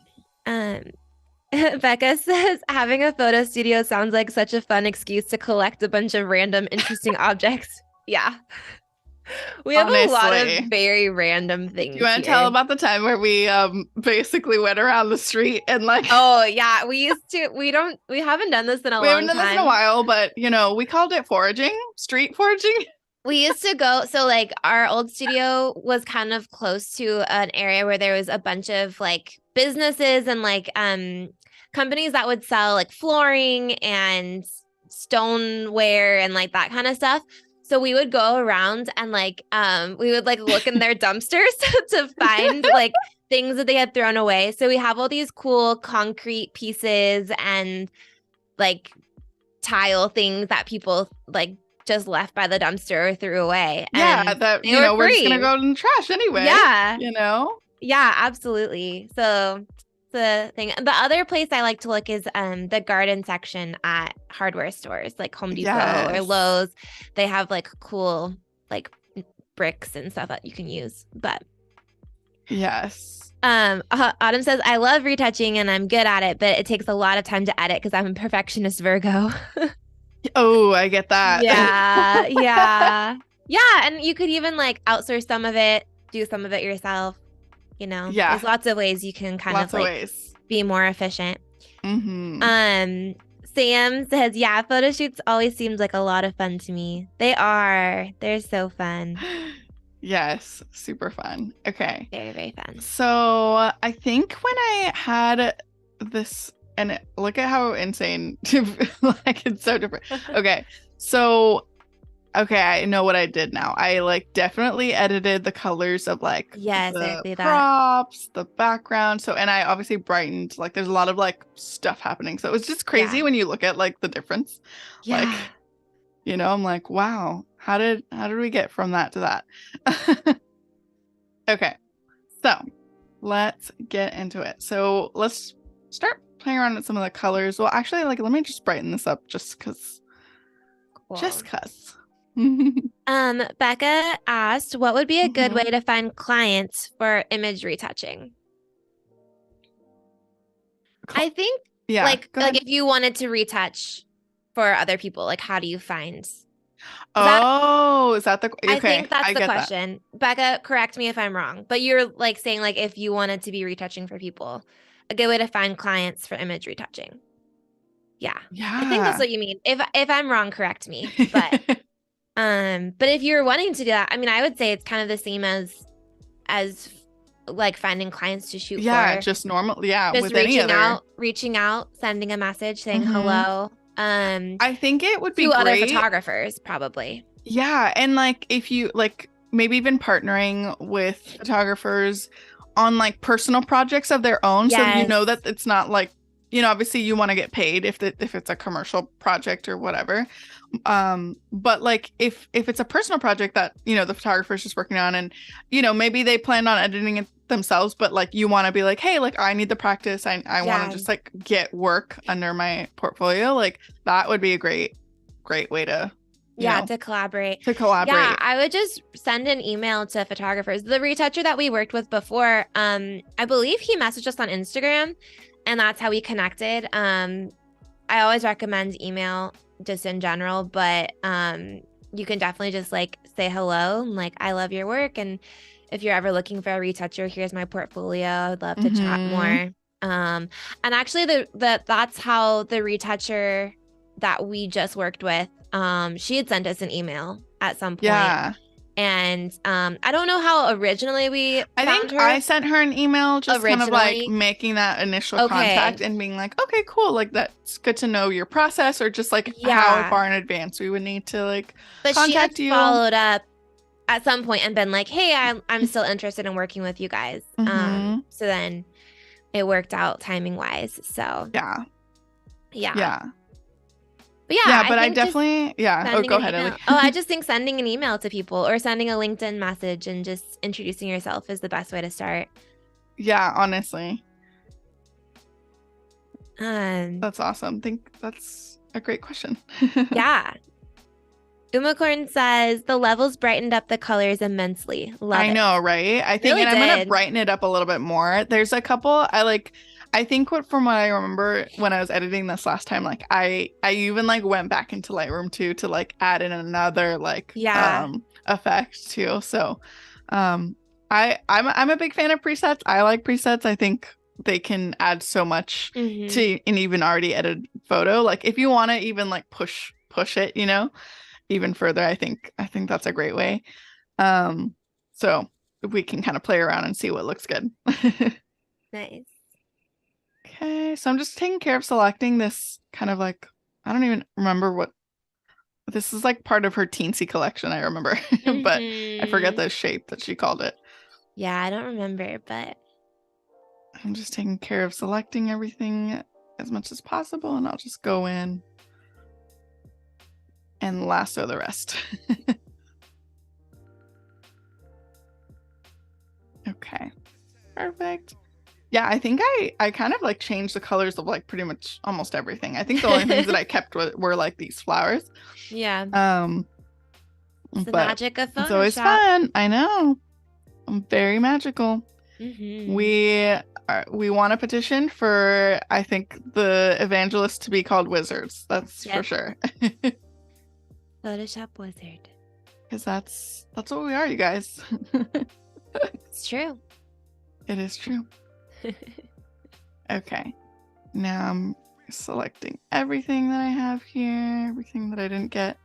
Speaker 1: Becca says having a photo studio sounds like such a fun excuse to collect a bunch of random interesting objects. Yeah. We have a lot of very random things.
Speaker 2: You want to tell about the time where we basically went around the street and like...
Speaker 1: Oh yeah, we haven't done this in a long time.
Speaker 2: We haven't done this in a while, but you know, we called it foraging, street foraging.
Speaker 1: We used to go, so like our old studio was kind of close to an area where there was a bunch of like businesses and like kind companies that would sell like flooring and stoneware and like that kind of stuff. So we would go around and like we would like look in their dumpsters to find like things that they had thrown away. So we have all these cool concrete pieces and like tile things that people like just left by the dumpster or threw away.
Speaker 2: Yeah,
Speaker 1: And
Speaker 2: that
Speaker 1: they were
Speaker 2: we're just
Speaker 1: free.
Speaker 2: gonna go in the trash anyway.
Speaker 1: Yeah.
Speaker 2: Yeah,
Speaker 1: Absolutely. So the thing. The other place I like to look is the garden section at hardware stores like Home Depot or Lowe's. They have like cool like bricks and stuff that you can use. But
Speaker 2: yes.
Speaker 1: Autumn says, I love retouching and I'm good at it, but it takes a lot of time to edit because I'm a perfectionist Virgo.
Speaker 2: Oh, I get that.
Speaker 1: Yeah. And you could even like outsource some of it, do some of it yourself.
Speaker 2: Yeah.
Speaker 1: There's lots of ways you can kind of like be more efficient.
Speaker 2: Mm-hmm.
Speaker 1: Sam says, yeah, photo shoots always seemed like a lot of fun to me. They are. They're so fun.
Speaker 2: Yes, super fun. Okay.
Speaker 1: Very, very fun.
Speaker 2: So I think when I had this, and look at how insane, like it's so different. Okay. So okay, I know what I did now. I like definitely edited the colors of like the props, the background. So, and I obviously brightened, like there's a lot of like stuff happening. So it was just crazy when you look at like the difference.
Speaker 1: Yeah.
Speaker 2: Like, I'm like, wow, how did we get from that to that? Okay. So let's get into it. So let's start playing around with some of the colors. Well, actually, like, let me just brighten this up just because.
Speaker 1: Cool.
Speaker 2: Just because.
Speaker 1: Becca asked, what would be a good way to find clients for image retouching? I think like if you wanted to retouch for other people, like how do you find? Is that the okay, I think that's the question. Becca, correct me if I'm wrong, but you're like saying like if you wanted to be retouching for people, a good way to find clients for image retouching. Yeah. I think that's what you mean. If I'm wrong, correct me. But if you're wanting to do that, I mean, I would say it's kind of the same as like finding clients to shoot for.
Speaker 2: Yeah, just normal. Yeah,
Speaker 1: just with reaching out, sending a message, saying hello.
Speaker 2: I think it would be
Speaker 1: to
Speaker 2: great.
Speaker 1: Other photographers, probably.
Speaker 2: Yeah, and like if you like maybe even partnering with photographers on like personal projects of their own, so you know that it's not like obviously you want to get paid if it's a commercial project or whatever. But like if it's a personal project that the photographer's just working on and maybe they plan on editing it themselves, but like you want to be like, hey, like I need the practice, I want to just like get work under my portfolio, like that would be a great way to
Speaker 1: to collaborate.
Speaker 2: Yeah,
Speaker 1: I would just send an email to photographers. The retoucher that we worked with before, I believe he messaged us on Instagram and that's how we connected. I always recommend email just in general, but you can definitely just like say hello and like I love your work, and if you're ever looking for a retoucher, here's my portfolio. I'd love to chat more. And actually that's how the retoucher that we just worked with, she had sent us an email at some point. Yeah. And I don't know how originally I think her. I sent
Speaker 2: her an email just kind of like making that initial contact and being like, okay, cool, like that's good to know your process, or just like how far in advance we would need to like contact you.
Speaker 1: But she had followed up at some point and been like, hey, I'm still interested in working with you guys. So then it worked out timing wise. So yeah. But
Speaker 2: but I definitely go ahead, Ellie.
Speaker 1: I just think sending an email to people or sending a LinkedIn message and just introducing yourself is the best way to start.
Speaker 2: Yeah, honestly.
Speaker 1: That's
Speaker 2: awesome. I think that's a great question.
Speaker 1: Yeah. Umacorn says the levels brightened up the colors immensely. Love it.
Speaker 2: I know, right? I think
Speaker 1: really
Speaker 2: I'm gonna brighten it up a little bit more. There's a couple I think from what I remember when I was editing this last time, like I even like went back into Lightroom too to like add in another like effect too. So I'm a big fan of presets. I like presets. I think they can add so much to an even already edited photo. Like if you want to even like push it, even further, I think that's a great way. So we can kind of play around and see what looks good.
Speaker 1: Nice.
Speaker 2: Okay, so I'm just taking care of selecting this kind of like, I don't even remember what, this is like part of her teensy collection, I remember, but I forget the shape that she called it.
Speaker 1: Yeah, I don't remember, but
Speaker 2: I'm just taking care of selecting everything as much as possible, and I'll just go in and lasso the rest. Okay, perfect. Yeah, I think I kind of like changed the colors of like pretty much almost everything. I think the only things that I kept were like these flowers.
Speaker 1: yeah, it's the
Speaker 2: But
Speaker 1: magic of
Speaker 2: it's always
Speaker 1: Photoshop.
Speaker 2: fun. I know. Very magical. We want a petition for, I think, the evangelists to be called wizards. That's for sure.
Speaker 1: Photoshop wizard.
Speaker 2: Because that's what we are, you guys.
Speaker 1: It's true.
Speaker 2: It is true. Okay. Now I'm selecting everything that I have here, everything that I didn't get.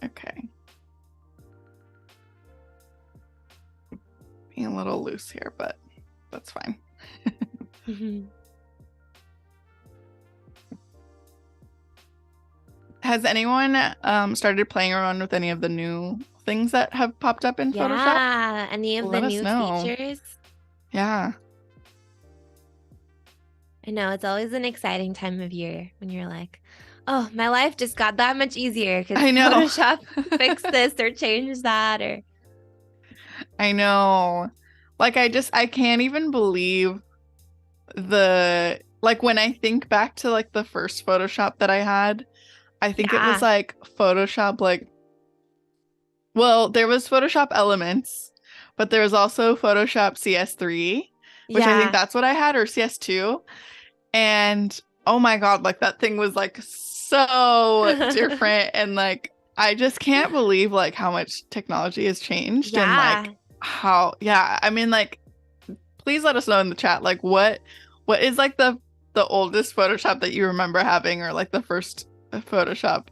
Speaker 2: Okay. Being a little loose here, but that's fine. Has anyone started playing around with any of the new things that have popped up in Photoshop?
Speaker 1: Yeah, any of the
Speaker 2: Let us
Speaker 1: new
Speaker 2: know.
Speaker 1: features?
Speaker 2: Yeah.
Speaker 1: I know, it's always an exciting time of year when you're like, oh, my life just got that much easier because
Speaker 2: I know.
Speaker 1: Photoshop fixed this or changed that or
Speaker 2: I know. Like I can't even believe when I think back to like the first Photoshop that I had, I think it was like Photoshop well, there was Photoshop Elements, but there was also Photoshop CS3, which I think that's what I had, or CS2. And oh my God, like that thing was like so different. And like, I just can't believe like how much technology has changed and like how, I mean, like, please let us know in the chat, like what is like the oldest Photoshop that you remember having, or like the first Photoshop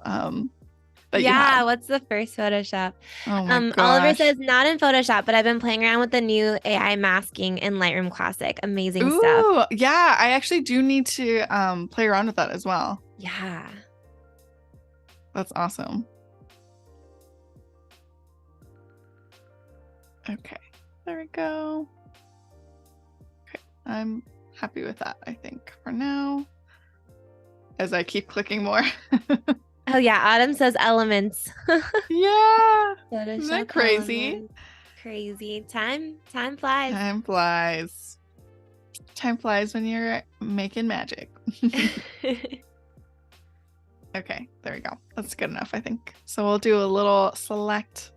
Speaker 2: that you had?
Speaker 1: What's the first Photoshop?
Speaker 2: Oh my gosh.
Speaker 1: Oliver says not in Photoshop, but I've been playing around with the new AI masking in Lightroom Classic. Amazing stuff.
Speaker 2: Yeah, I actually do need to play around with that as well.
Speaker 1: Yeah.
Speaker 2: That's awesome. Okay, there we go. Okay, I'm happy with that, I think, for now. As I keep clicking more.
Speaker 1: Oh yeah, Autumn says elements.
Speaker 2: Yeah.
Speaker 1: Photoshop
Speaker 2: Isn't that crazy?
Speaker 1: elements. Crazy. Time flies.
Speaker 2: Time flies. Time flies when you're making magic. Okay, there we go. That's good enough, I think. So we'll do a little select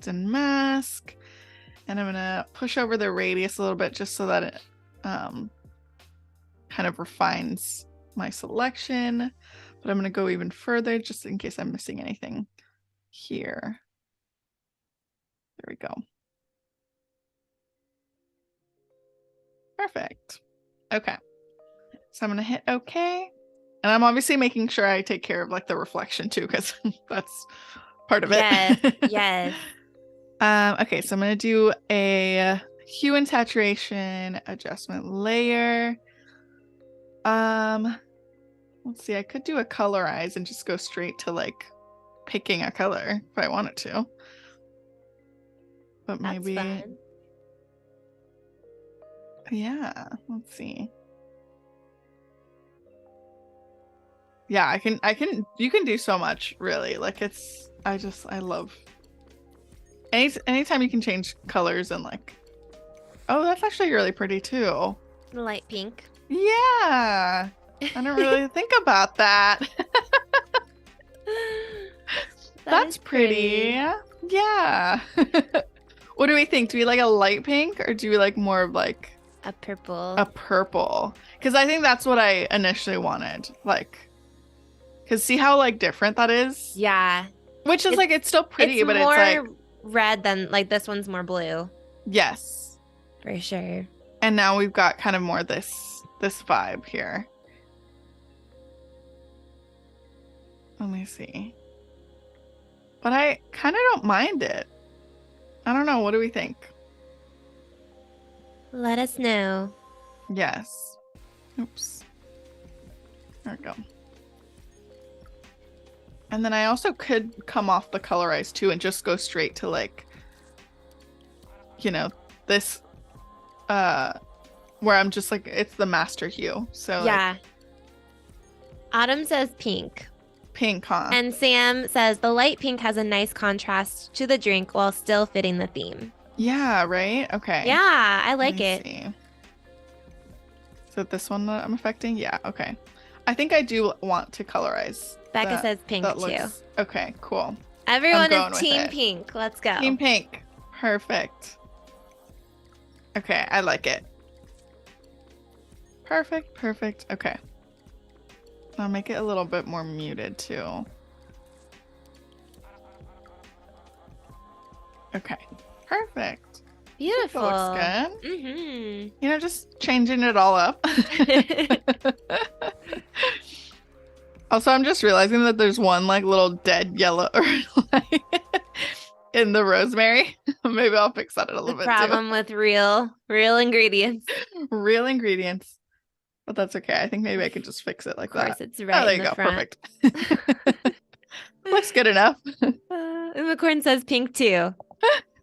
Speaker 2: and mask. And I'm gonna push over the radius a little bit just so that it kind of refines my selection. But I'm gonna go even further just in case I'm missing anything here. There we go. Perfect. Okay. So I'm gonna hit OK. And I'm obviously making sure I take care of like the reflection too, because that's part of it.
Speaker 1: Yes.
Speaker 2: Okay, so I'm gonna do a hue and saturation adjustment layer. Let's see, I could do a colorize and just go straight to like picking a color if I wanted to. But maybe
Speaker 1: that's fun.
Speaker 2: Yeah, let's see. Yeah, I can you can do so much, really. Like I love anytime you can change colors and like, oh, that's actually really pretty too.
Speaker 1: Light pink.
Speaker 2: Yeah. I didn't really think about that. That's pretty. Yeah. What do we think? Do we like a light pink or do we like more of like
Speaker 1: a purple?
Speaker 2: A purple. Because I think that's what I initially wanted. Like, because see how like different that is?
Speaker 1: Yeah.
Speaker 2: Which is like, it's still pretty, but it's like
Speaker 1: red than like this one's more blue.
Speaker 2: Yes.
Speaker 1: For sure.
Speaker 2: And now we've got kind of more this vibe here. Let me see. But I kind of don't mind it. I don't know. What do we think?
Speaker 1: Let us know.
Speaker 2: Yes. Oops. There we go. And then I also could come off the colorize too and just go straight to like, you know, this, where I'm just like, it's the master hue. So
Speaker 1: Yeah.
Speaker 2: like,
Speaker 1: Autumn says pink.
Speaker 2: pink, huh?
Speaker 1: And Sam says the light pink has a nice contrast to the drink while still fitting the theme.
Speaker 2: Yeah, right? Okay.
Speaker 1: Yeah, I like
Speaker 2: Let
Speaker 1: it.
Speaker 2: me see. Is it this one that I'm affecting? Yeah, okay. I think I do want to colorize.
Speaker 1: Becca says pink too.
Speaker 2: Looks... Okay, cool.
Speaker 1: Everyone is team pink. Let's go.
Speaker 2: Team pink. Perfect. Okay, I like it. Perfect, perfect. Okay. I'll make it a little bit more muted too. Okay, perfect.
Speaker 1: Beautiful.
Speaker 2: That looks good.
Speaker 1: Mm-hmm.
Speaker 2: You know, just changing it all up. Also, I'm just realizing that there's one like little dead yellow in the rosemary. Maybe I'll fix that a little bit too.
Speaker 1: Problem with real ingredients.
Speaker 2: Real ingredients. But that's okay. I think maybe I could just fix it like that.
Speaker 1: Of course, it's right
Speaker 2: there
Speaker 1: in
Speaker 2: you
Speaker 1: the
Speaker 2: go.
Speaker 1: front.
Speaker 2: Perfect. Looks good enough.
Speaker 1: Umacorn says pink too.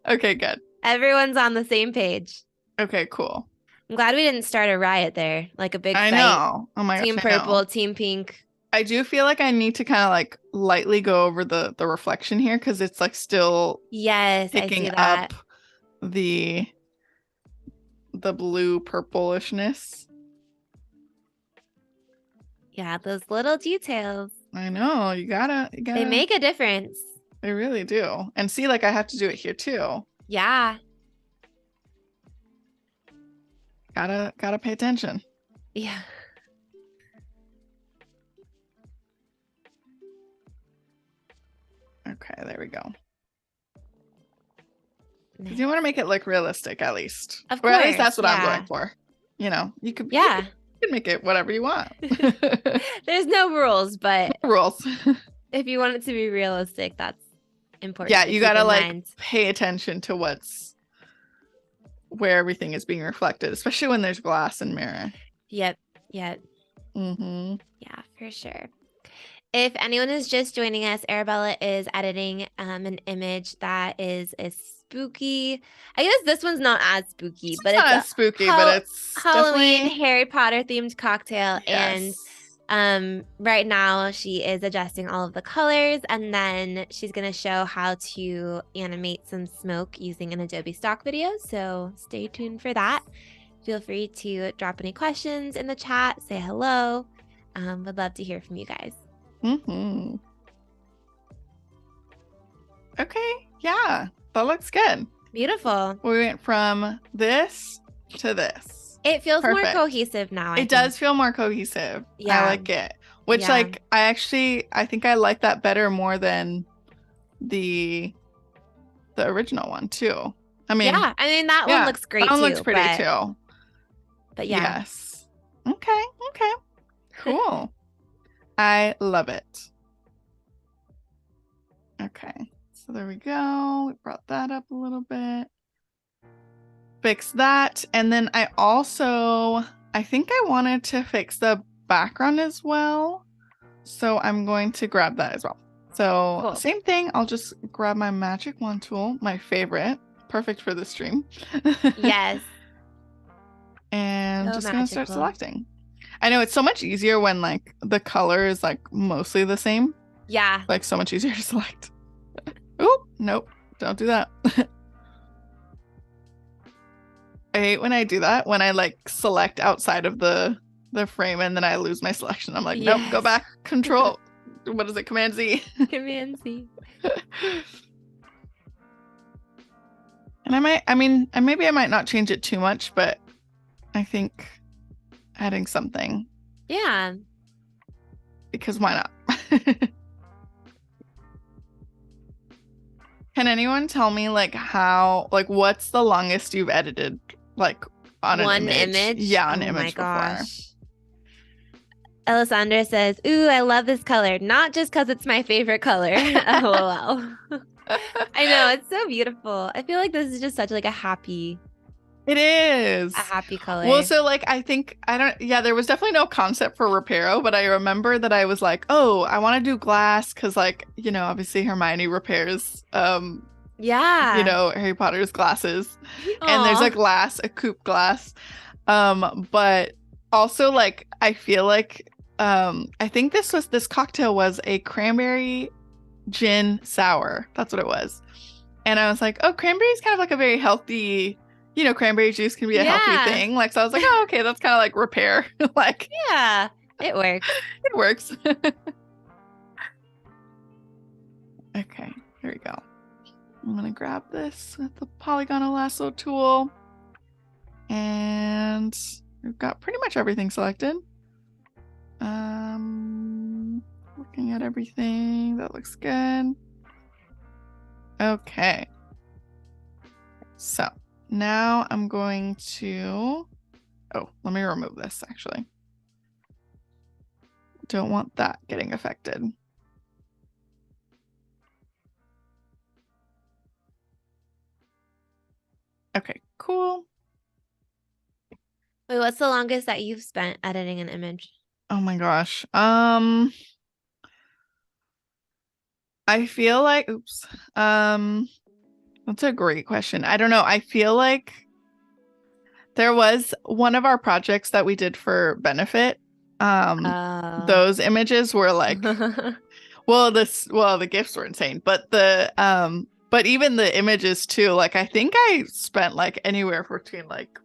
Speaker 2: Okay, good.
Speaker 1: Everyone's on the same page.
Speaker 2: Okay, cool.
Speaker 1: I'm glad we didn't start a riot there, like a big fight.
Speaker 2: I know. Oh my gosh,
Speaker 1: Team purple, team pink.
Speaker 2: I do feel like I need to kind of like lightly go over the reflection here because it's like still picking up the blue purplishness.
Speaker 1: Yeah, those little details.
Speaker 2: I know. You gotta.
Speaker 1: They make a difference.
Speaker 2: They really do. And see, like I have to do it here too.
Speaker 1: Yeah.
Speaker 2: Gotta pay attention.
Speaker 1: Yeah.
Speaker 2: Okay, there we go.
Speaker 1: Nice.
Speaker 2: You want to make it look realistic, at least.
Speaker 1: Of
Speaker 2: or
Speaker 1: course,
Speaker 2: at least that's what I'm going for. You know, you could.
Speaker 1: Yeah.
Speaker 2: You can make it whatever you want.
Speaker 1: There's no rules, but
Speaker 2: no rules.
Speaker 1: If you want it to be realistic, that's important.
Speaker 2: Yeah, you gotta like pay attention to where everything is being reflected, especially when there's glass and mirror.
Speaker 1: Yep.
Speaker 2: Mm-hmm.
Speaker 1: Yeah, for sure. If anyone is just joining us, Arabella is editing an image that is a spooky. I guess this one's not as spooky, but it's
Speaker 2: not as spooky, but it's
Speaker 1: Halloween
Speaker 2: definitely...
Speaker 1: Harry Potter themed cocktail.
Speaker 2: Yes.
Speaker 1: And right now she is adjusting all of the colors, and then she's going to show how to animate some smoke using an Adobe Stock video. So stay tuned for that. Feel free to drop any questions in the chat, say hello. Would love to hear from you guys.
Speaker 2: Mm-hmm. Okay, yeah, that looks good.
Speaker 1: Beautiful.
Speaker 2: We went from this to this.
Speaker 1: It feels
Speaker 2: Perfect.
Speaker 1: more cohesive now.
Speaker 2: It does feel more cohesive.
Speaker 1: Yeah.
Speaker 2: I like it. Which like I think I like that better more than the original one too. I mean,
Speaker 1: that one looks great too.
Speaker 2: That one looks pretty too.
Speaker 1: But yeah.
Speaker 2: Yes. Okay. Cool. I love it. Okay. So there we go. We brought that up a little bit. Fix that. And then I think I wanted to fix the background as well. So I'm going to grab that as well. So cool. Same thing. I'll just grab my magic wand tool, my favorite. Perfect for the stream.
Speaker 1: Yes.
Speaker 2: And just gonna start selecting. I know it's so much easier when like the color is like mostly the same.
Speaker 1: Yeah.
Speaker 2: Like so much easier to select. Oh, nope. Don't do that. I hate when I do that, when I like select outside of the frame and then I lose my selection. I'm like, nope, go back. Control. What is it? Command Z.
Speaker 1: Command Z.
Speaker 2: And maybe I might not change it too much, but I think adding something.
Speaker 1: Yeah.
Speaker 2: Because why not? Can anyone tell me like what's the longest you've edited like on
Speaker 1: one image?
Speaker 2: Yeah, an image before.
Speaker 1: Gosh. Alessandra says, "Ooh, I love this color. Not just because it's my favorite color." LOL. I know, it's so beautiful. I feel like this is just such like a happy
Speaker 2: It is.
Speaker 1: A happy
Speaker 2: Well,
Speaker 1: color.
Speaker 2: so like yeah, there was definitely no concept for Reparo, but I remember that I was like, oh, I want to do glass because like, obviously Hermione repairs
Speaker 1: Yeah.
Speaker 2: Harry Potter's glasses. And there's
Speaker 1: Aw.
Speaker 2: a coupe glass. But also like I feel like I think this cocktail was a cranberry gin sour. That's what it was. And I was like, oh, cranberry is kind of like a very healthy, cranberry juice can be a healthy
Speaker 1: Yeah.
Speaker 2: thing. Like, so I was like, oh, okay, that's kind of like repair. Like,
Speaker 1: Yeah. It works.
Speaker 2: it works. Okay, here we go. I'm gonna grab this with the polygonal lasso tool. And we've got pretty much everything selected. Looking at everything, that looks good. Okay. So now I'm going to, let me remove this actually. Don't want that getting affected. Okay, cool.
Speaker 1: Wait, what's the longest that you've spent editing an image?
Speaker 2: Oh my gosh. I feel like, that's a great question. I don't know. I feel like there was one of our projects that we did for benefit. Those images were like, the gifts were insane, but but even the images too, like I think I spent like anywhere between like,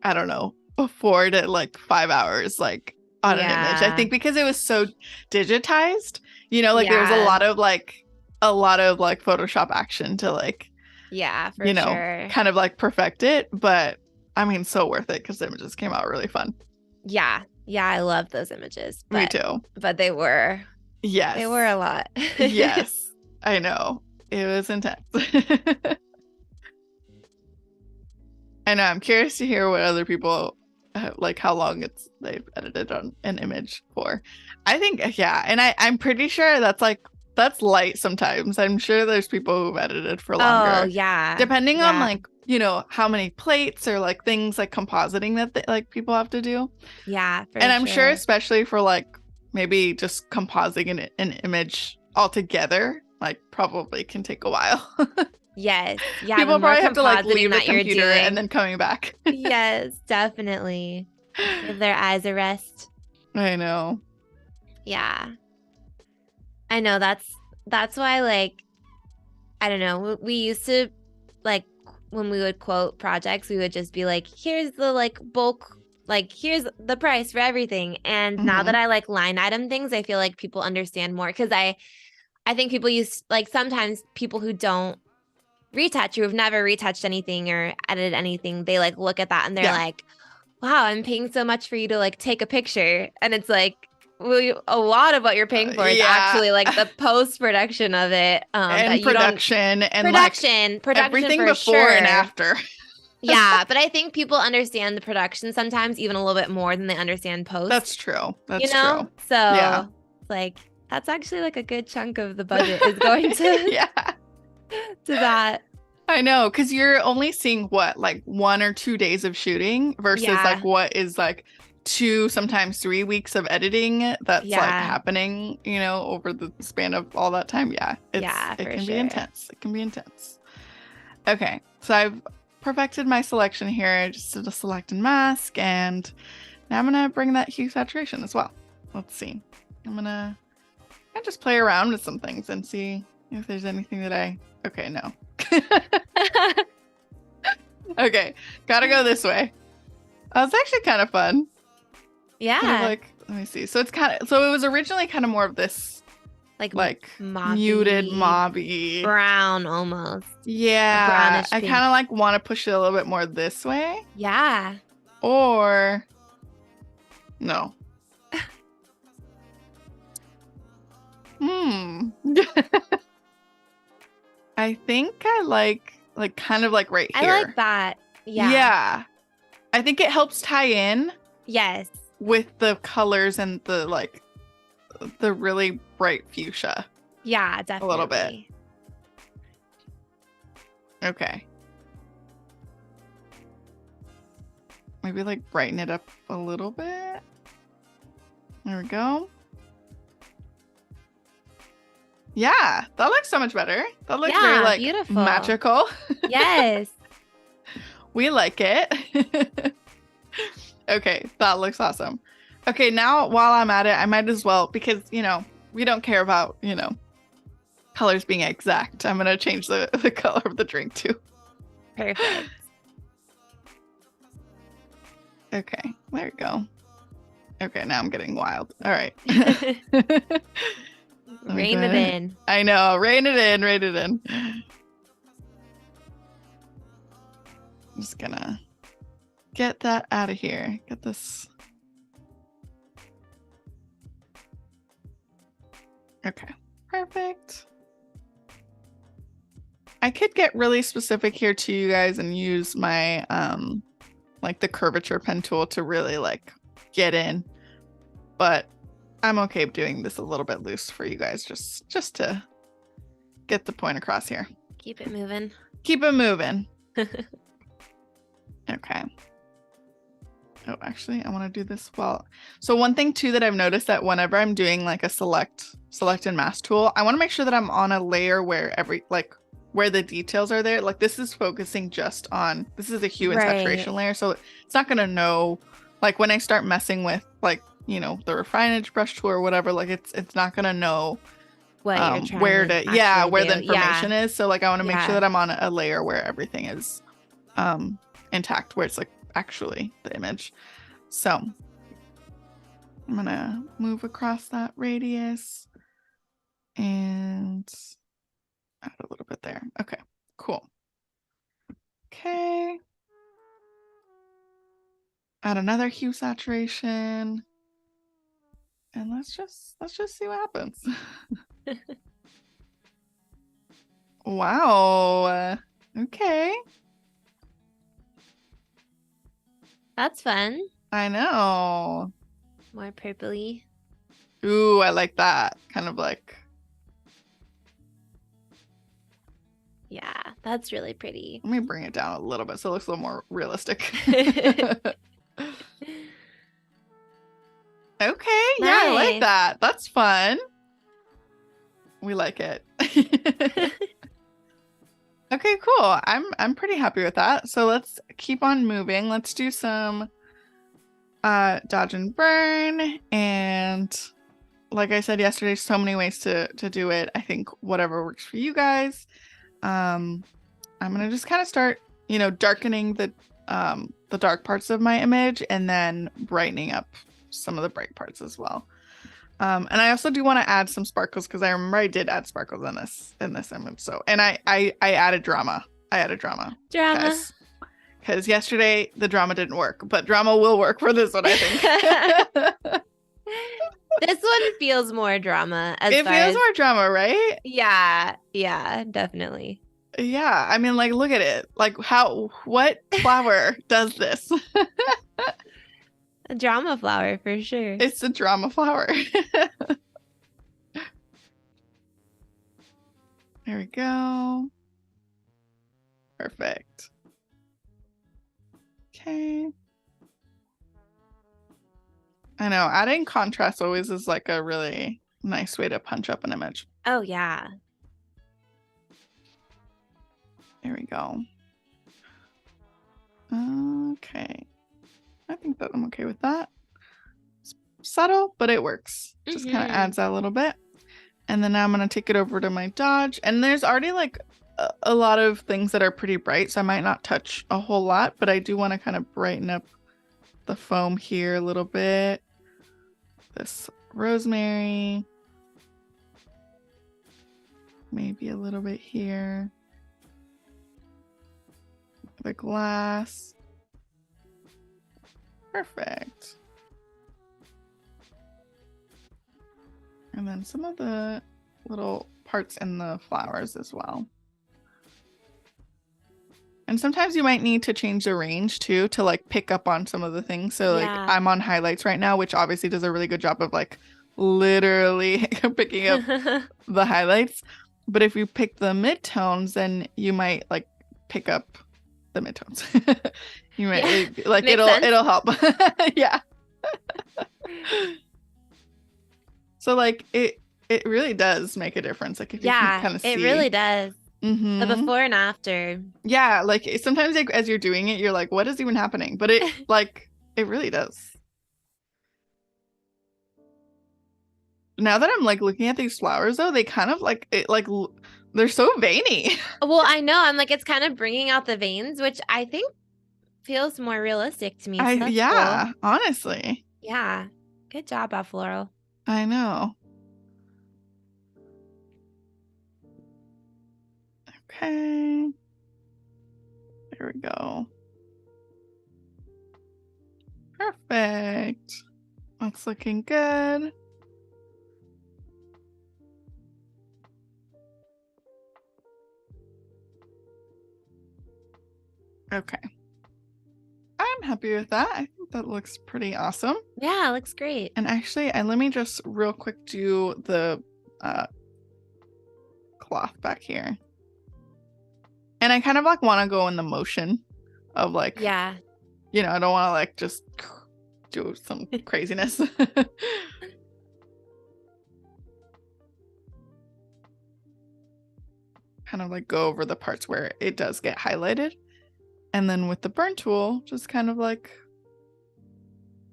Speaker 2: I don't know, 4 to like 5 hours like on an image. I think because it was so digitized, like there was a lot of like Photoshop action to like,
Speaker 1: for sure.
Speaker 2: kind of like perfect it. But I mean, so worth it because the images came out really fun.
Speaker 1: Yeah. Yeah, I love those images.
Speaker 2: Me too.
Speaker 1: But they were.
Speaker 2: Yes.
Speaker 1: They were a lot.
Speaker 2: Yes. I know. It was intense. I know. I'm curious to hear what other people like how long they've edited on an image for. I think and I'm pretty sure that's light sometimes. I'm sure there's people who've edited for longer.
Speaker 1: Oh yeah.
Speaker 2: Depending on like, how many plates or like things like compositing that like people have to do.
Speaker 1: Yeah,
Speaker 2: and I'm sure especially for like maybe just compositing an image altogether, like probably can take a while.
Speaker 1: Yes. Yeah.
Speaker 2: People probably have to like leave the
Speaker 1: that you're
Speaker 2: computer
Speaker 1: doing.
Speaker 2: and then coming back.
Speaker 1: Yes, definitely. Give their eyes a rest.
Speaker 2: I know.
Speaker 1: Yeah. I know that's why like I don't know, we used to like when we would quote projects, we would just be like, here's the like bulk, like here's the price for everything. And now that I like line item things, I feel like people understand more because I think people use like sometimes people who don't retouch, who have never retouched anything or edited anything, they like look at that and they're like, wow, I'm paying so much for you to like take a picture. And it's like, a lot of what you're paying for is actually like the post-production of it.
Speaker 2: And production and
Speaker 1: production
Speaker 2: everything
Speaker 1: for
Speaker 2: before and after.
Speaker 1: Yeah, but I think people understand the production sometimes even a little bit more than they understand post.
Speaker 2: That's true. That's
Speaker 1: true. So like that's actually like a good chunk of the budget is going to to that. I
Speaker 2: know, because you're only seeing what, like 1 or 2 days of shooting versus like what is like 2, sometimes 3 weeks of editing that's like happening, over the span of all that time. It can be intense. It can be intense. Okay, so I've perfected my selection here. I just did a select and mask, and now I'm gonna bring that hue saturation as well. Let's see. I'm gonna just play around with some things and see if there's anything that okay, no. Okay, gotta go this way. Oh, it's actually kind of fun.
Speaker 1: Yeah.
Speaker 2: Kind of like, let me see. So it was originally kind of more of this like mauve-y, muted mauve-y
Speaker 1: brown almost.
Speaker 2: Yeah. I kind of like want to push it a little bit more this way.
Speaker 1: Yeah.
Speaker 2: Or no. I think I like kind of like right here.
Speaker 1: I like that. Yeah.
Speaker 2: Yeah. I think it helps tie in.
Speaker 1: Yes.
Speaker 2: With the colors and the like the really bright fuchsia.
Speaker 1: Yeah, definitely.
Speaker 2: A little bit. Okay. maybe like brighten it up a little bit. There we go. Yeah, that looks so much better. That looks very like
Speaker 1: beautiful.
Speaker 2: magical.
Speaker 1: Yes.
Speaker 2: We like it. Okay, that looks awesome. Okay, now while I'm at it, I might as well, because, you know, we don't care about, you know, colors being exact. I'm going to change the color of the drink too.
Speaker 1: Perfect.
Speaker 2: Okay, there we go. Okay, now I'm getting wild. All right.
Speaker 1: Rein it in.
Speaker 2: I know. Rein it in. Rein it in. I'm just gonna get that out of here. Get this. Okay. Perfect. I could get really specific here to you guys and use my like the curvature pen tool to really like get in, but I'm okay doing this a little bit loose for you guys, just to get the point across here.
Speaker 1: Keep it moving.
Speaker 2: Keep it moving. Okay. Oh, actually, I want to do this well. So one thing too that I've noticed, that whenever I'm doing like a select and mask tool, I want to make sure that I'm on a layer where where the details are there. Like this is focusing just on, this is a hue and saturation layer, so it's not gonna know, like when I start messing with like, you know, the refinage brush tool or whatever, like it's not gonna know
Speaker 1: what you're trying
Speaker 2: where
Speaker 1: to
Speaker 2: where
Speaker 1: do.
Speaker 2: the information is. So like I want to make sure that I'm on a layer where everything is intact, where it's like actually the image. So I'm gonna move across that radius and add a little bit there. Okay, cool. Okay, add another hue saturation, and let's just see what happens. Wow. Okay.
Speaker 1: That's fun.
Speaker 2: I know.
Speaker 1: More purpley.
Speaker 2: Ooh, I like that. Kind of like.
Speaker 1: Yeah, that's really pretty.
Speaker 2: Let me bring it down a little bit so it looks a little more realistic. Okay,
Speaker 1: Nice.
Speaker 2: yeah, I like that. That's fun. We like it. Okay, cool. I'm pretty happy with that. So let's keep on moving. Let's do some dodge and burn. And like I said yesterday, so many ways to do it. I think whatever works for you guys. I'm gonna just kind of start, you know, darkening the dark parts of my image and then brightening up some of the bright parts as well. And I also do want to add some sparkles, because I remember I did add sparkles in this image. So, and I added drama. I added drama. Because yesterday the drama didn't work, but drama will work for this one, I think.
Speaker 1: This one feels more drama.
Speaker 2: It feels more drama, right?
Speaker 1: Yeah, definitely.
Speaker 2: Yeah, I mean, like, look at it. Like, what flower does this?
Speaker 1: A drama flower for sure.
Speaker 2: It's a drama flower. There we go. Perfect. Okay. I know, adding contrast always is like a really nice way to punch up an image.
Speaker 1: Oh, yeah.
Speaker 2: There we go. Okay. I think that I'm okay with that. It's subtle, but it works. Just kind of adds that a little bit. And then now I'm going to take it over to my dodge. And there's already like a lot of things that are pretty bright, so I might not touch a whole lot, but I do want to kind of brighten up the foam here a little bit. This rosemary. Maybe a little bit here. The glass. Perfect. And then some of the little parts in the flowers as well. And sometimes you might need to change the range too, to like pick up on some of the things. So like I'm on highlights right now, which obviously does a really good job of like literally picking up the highlights. But if you pick the midtones, then you might like pick up the midtones. You
Speaker 1: Yeah.
Speaker 2: might like
Speaker 1: Makes sense.
Speaker 2: it'll help. Yeah. So like it really does make a difference. Like if you can
Speaker 1: Yeah,
Speaker 2: kind of
Speaker 1: it
Speaker 2: see.
Speaker 1: really does. The before and after.
Speaker 2: Yeah, like sometimes like, as you're doing it, you're like, what is even happening? But it like it really does. Now that I'm like looking at these flowers though, they kind of like it like they're so veiny.
Speaker 1: Well, I know. I'm like, it's kind of bringing out the veins, which I think feels more realistic to me. So that's
Speaker 2: Yeah,
Speaker 1: cool.
Speaker 2: honestly.
Speaker 1: Yeah. Good job, Floral.
Speaker 2: I know. Okay. There we go. Perfect. That's looking good. Okay. I'm happy with that. I think that looks pretty awesome.
Speaker 1: Yeah, it looks great.
Speaker 2: And actually, let me just real quick do the cloth back here. And I kind of like want to go in the motion of like,
Speaker 1: yeah,
Speaker 2: you know, I don't want to like just do some craziness. Kind of like go over the parts where it does get highlighted. And then with the burn tool, just kind of like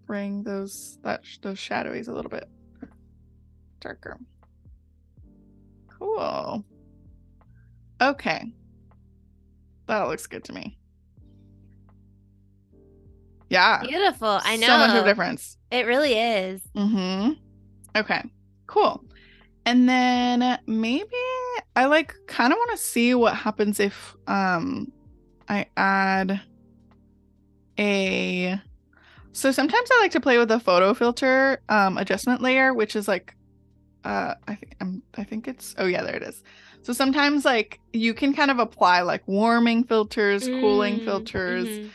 Speaker 2: bring those shadowies a little bit darker. Cool. Okay. That looks good to me. Yeah.
Speaker 1: beautiful. I know.
Speaker 2: So much of a difference.
Speaker 1: It really is.
Speaker 2: Okay. Cool. And then maybe I like kind of want to see what happens if I add a. So sometimes I like to play with a photo filter adjustment layer, which is like I think it's, oh yeah, there it is. So sometimes like you can kind of apply like warming filters, cooling filters. You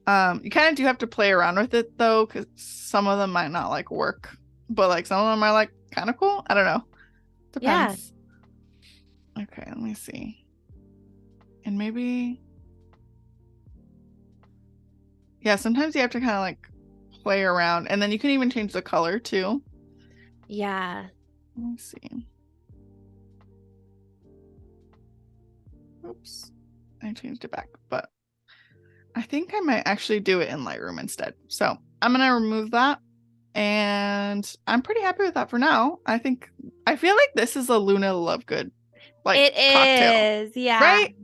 Speaker 2: kind of do have to play around with it though, because some of them might not like work, but like some of them are like kind of cool. I don't know. Depends. Yeah. Okay, let me see. And maybe, yeah, sometimes you have to kind of like play around, and then you can even change the color too.
Speaker 1: Yeah.
Speaker 2: Let me see. Oops, I changed it back, but I think I might actually do it in Lightroom instead. So I'm gonna remove that, and I'm pretty happy with that for now. I feel like this is a Luna Lovegood like
Speaker 1: it
Speaker 2: cocktail.
Speaker 1: is. Yeah.
Speaker 2: Right?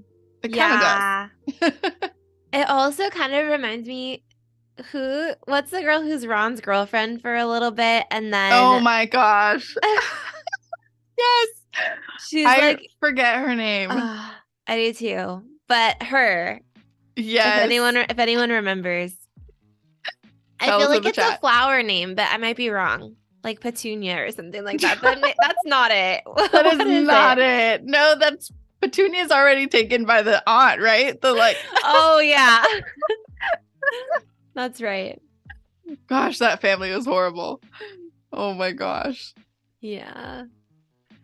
Speaker 2: It kind of does.
Speaker 1: It also kind of reminds me what's the girl who's Ron's girlfriend for a little bit, and then
Speaker 2: oh my gosh. Yes.
Speaker 1: I
Speaker 2: forget her name.
Speaker 1: I do too. But her.
Speaker 2: Yes.
Speaker 1: If anyone remembers.
Speaker 2: Tell
Speaker 1: I feel
Speaker 2: us in
Speaker 1: like
Speaker 2: the
Speaker 1: it's
Speaker 2: chat.
Speaker 1: a flower name, but I might be wrong. Like Petunia or something like that. But that's not it.
Speaker 2: That is not it. No, that's Petunia's already taken by the aunt, right? The like.
Speaker 1: Oh yeah. That's right.
Speaker 2: Gosh, that family was horrible. Oh my gosh.
Speaker 1: Yeah.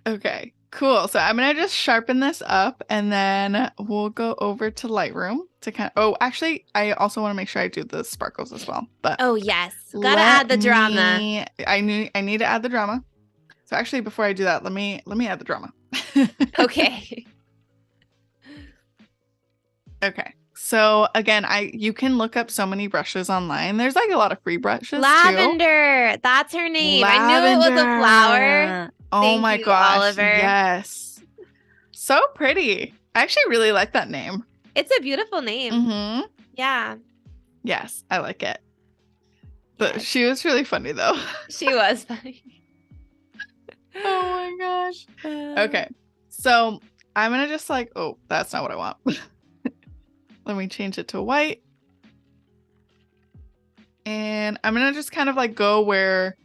Speaker 2: Okay, cool. So I'm gonna just sharpen this up, and then we'll go over to Lightroom to kind of. Oh, actually, I also want to make sure I do the sparkles as well. But
Speaker 1: oh yes, gotta add the drama.
Speaker 2: I need to add the drama. So actually, before I do that, let me add the drama.
Speaker 1: Okay.
Speaker 2: Okay. So again, you can look up so many brushes online. There's like a lot of free brushes.
Speaker 1: Lavender.
Speaker 2: Too.
Speaker 1: That's her name.
Speaker 2: Lavender.
Speaker 1: I knew it was a flower.
Speaker 2: Oh my gosh.
Speaker 1: Oliver.
Speaker 2: Yes. So pretty. I actually really like that name.
Speaker 1: It's a beautiful name. Yeah.
Speaker 2: Yes, I like it. But yes. She was really funny though.
Speaker 1: She was funny.
Speaker 2: Oh my gosh. Okay. So I'm gonna just like, oh, that's not what I want. Let me change it to white. And I'm gonna just kind of like go where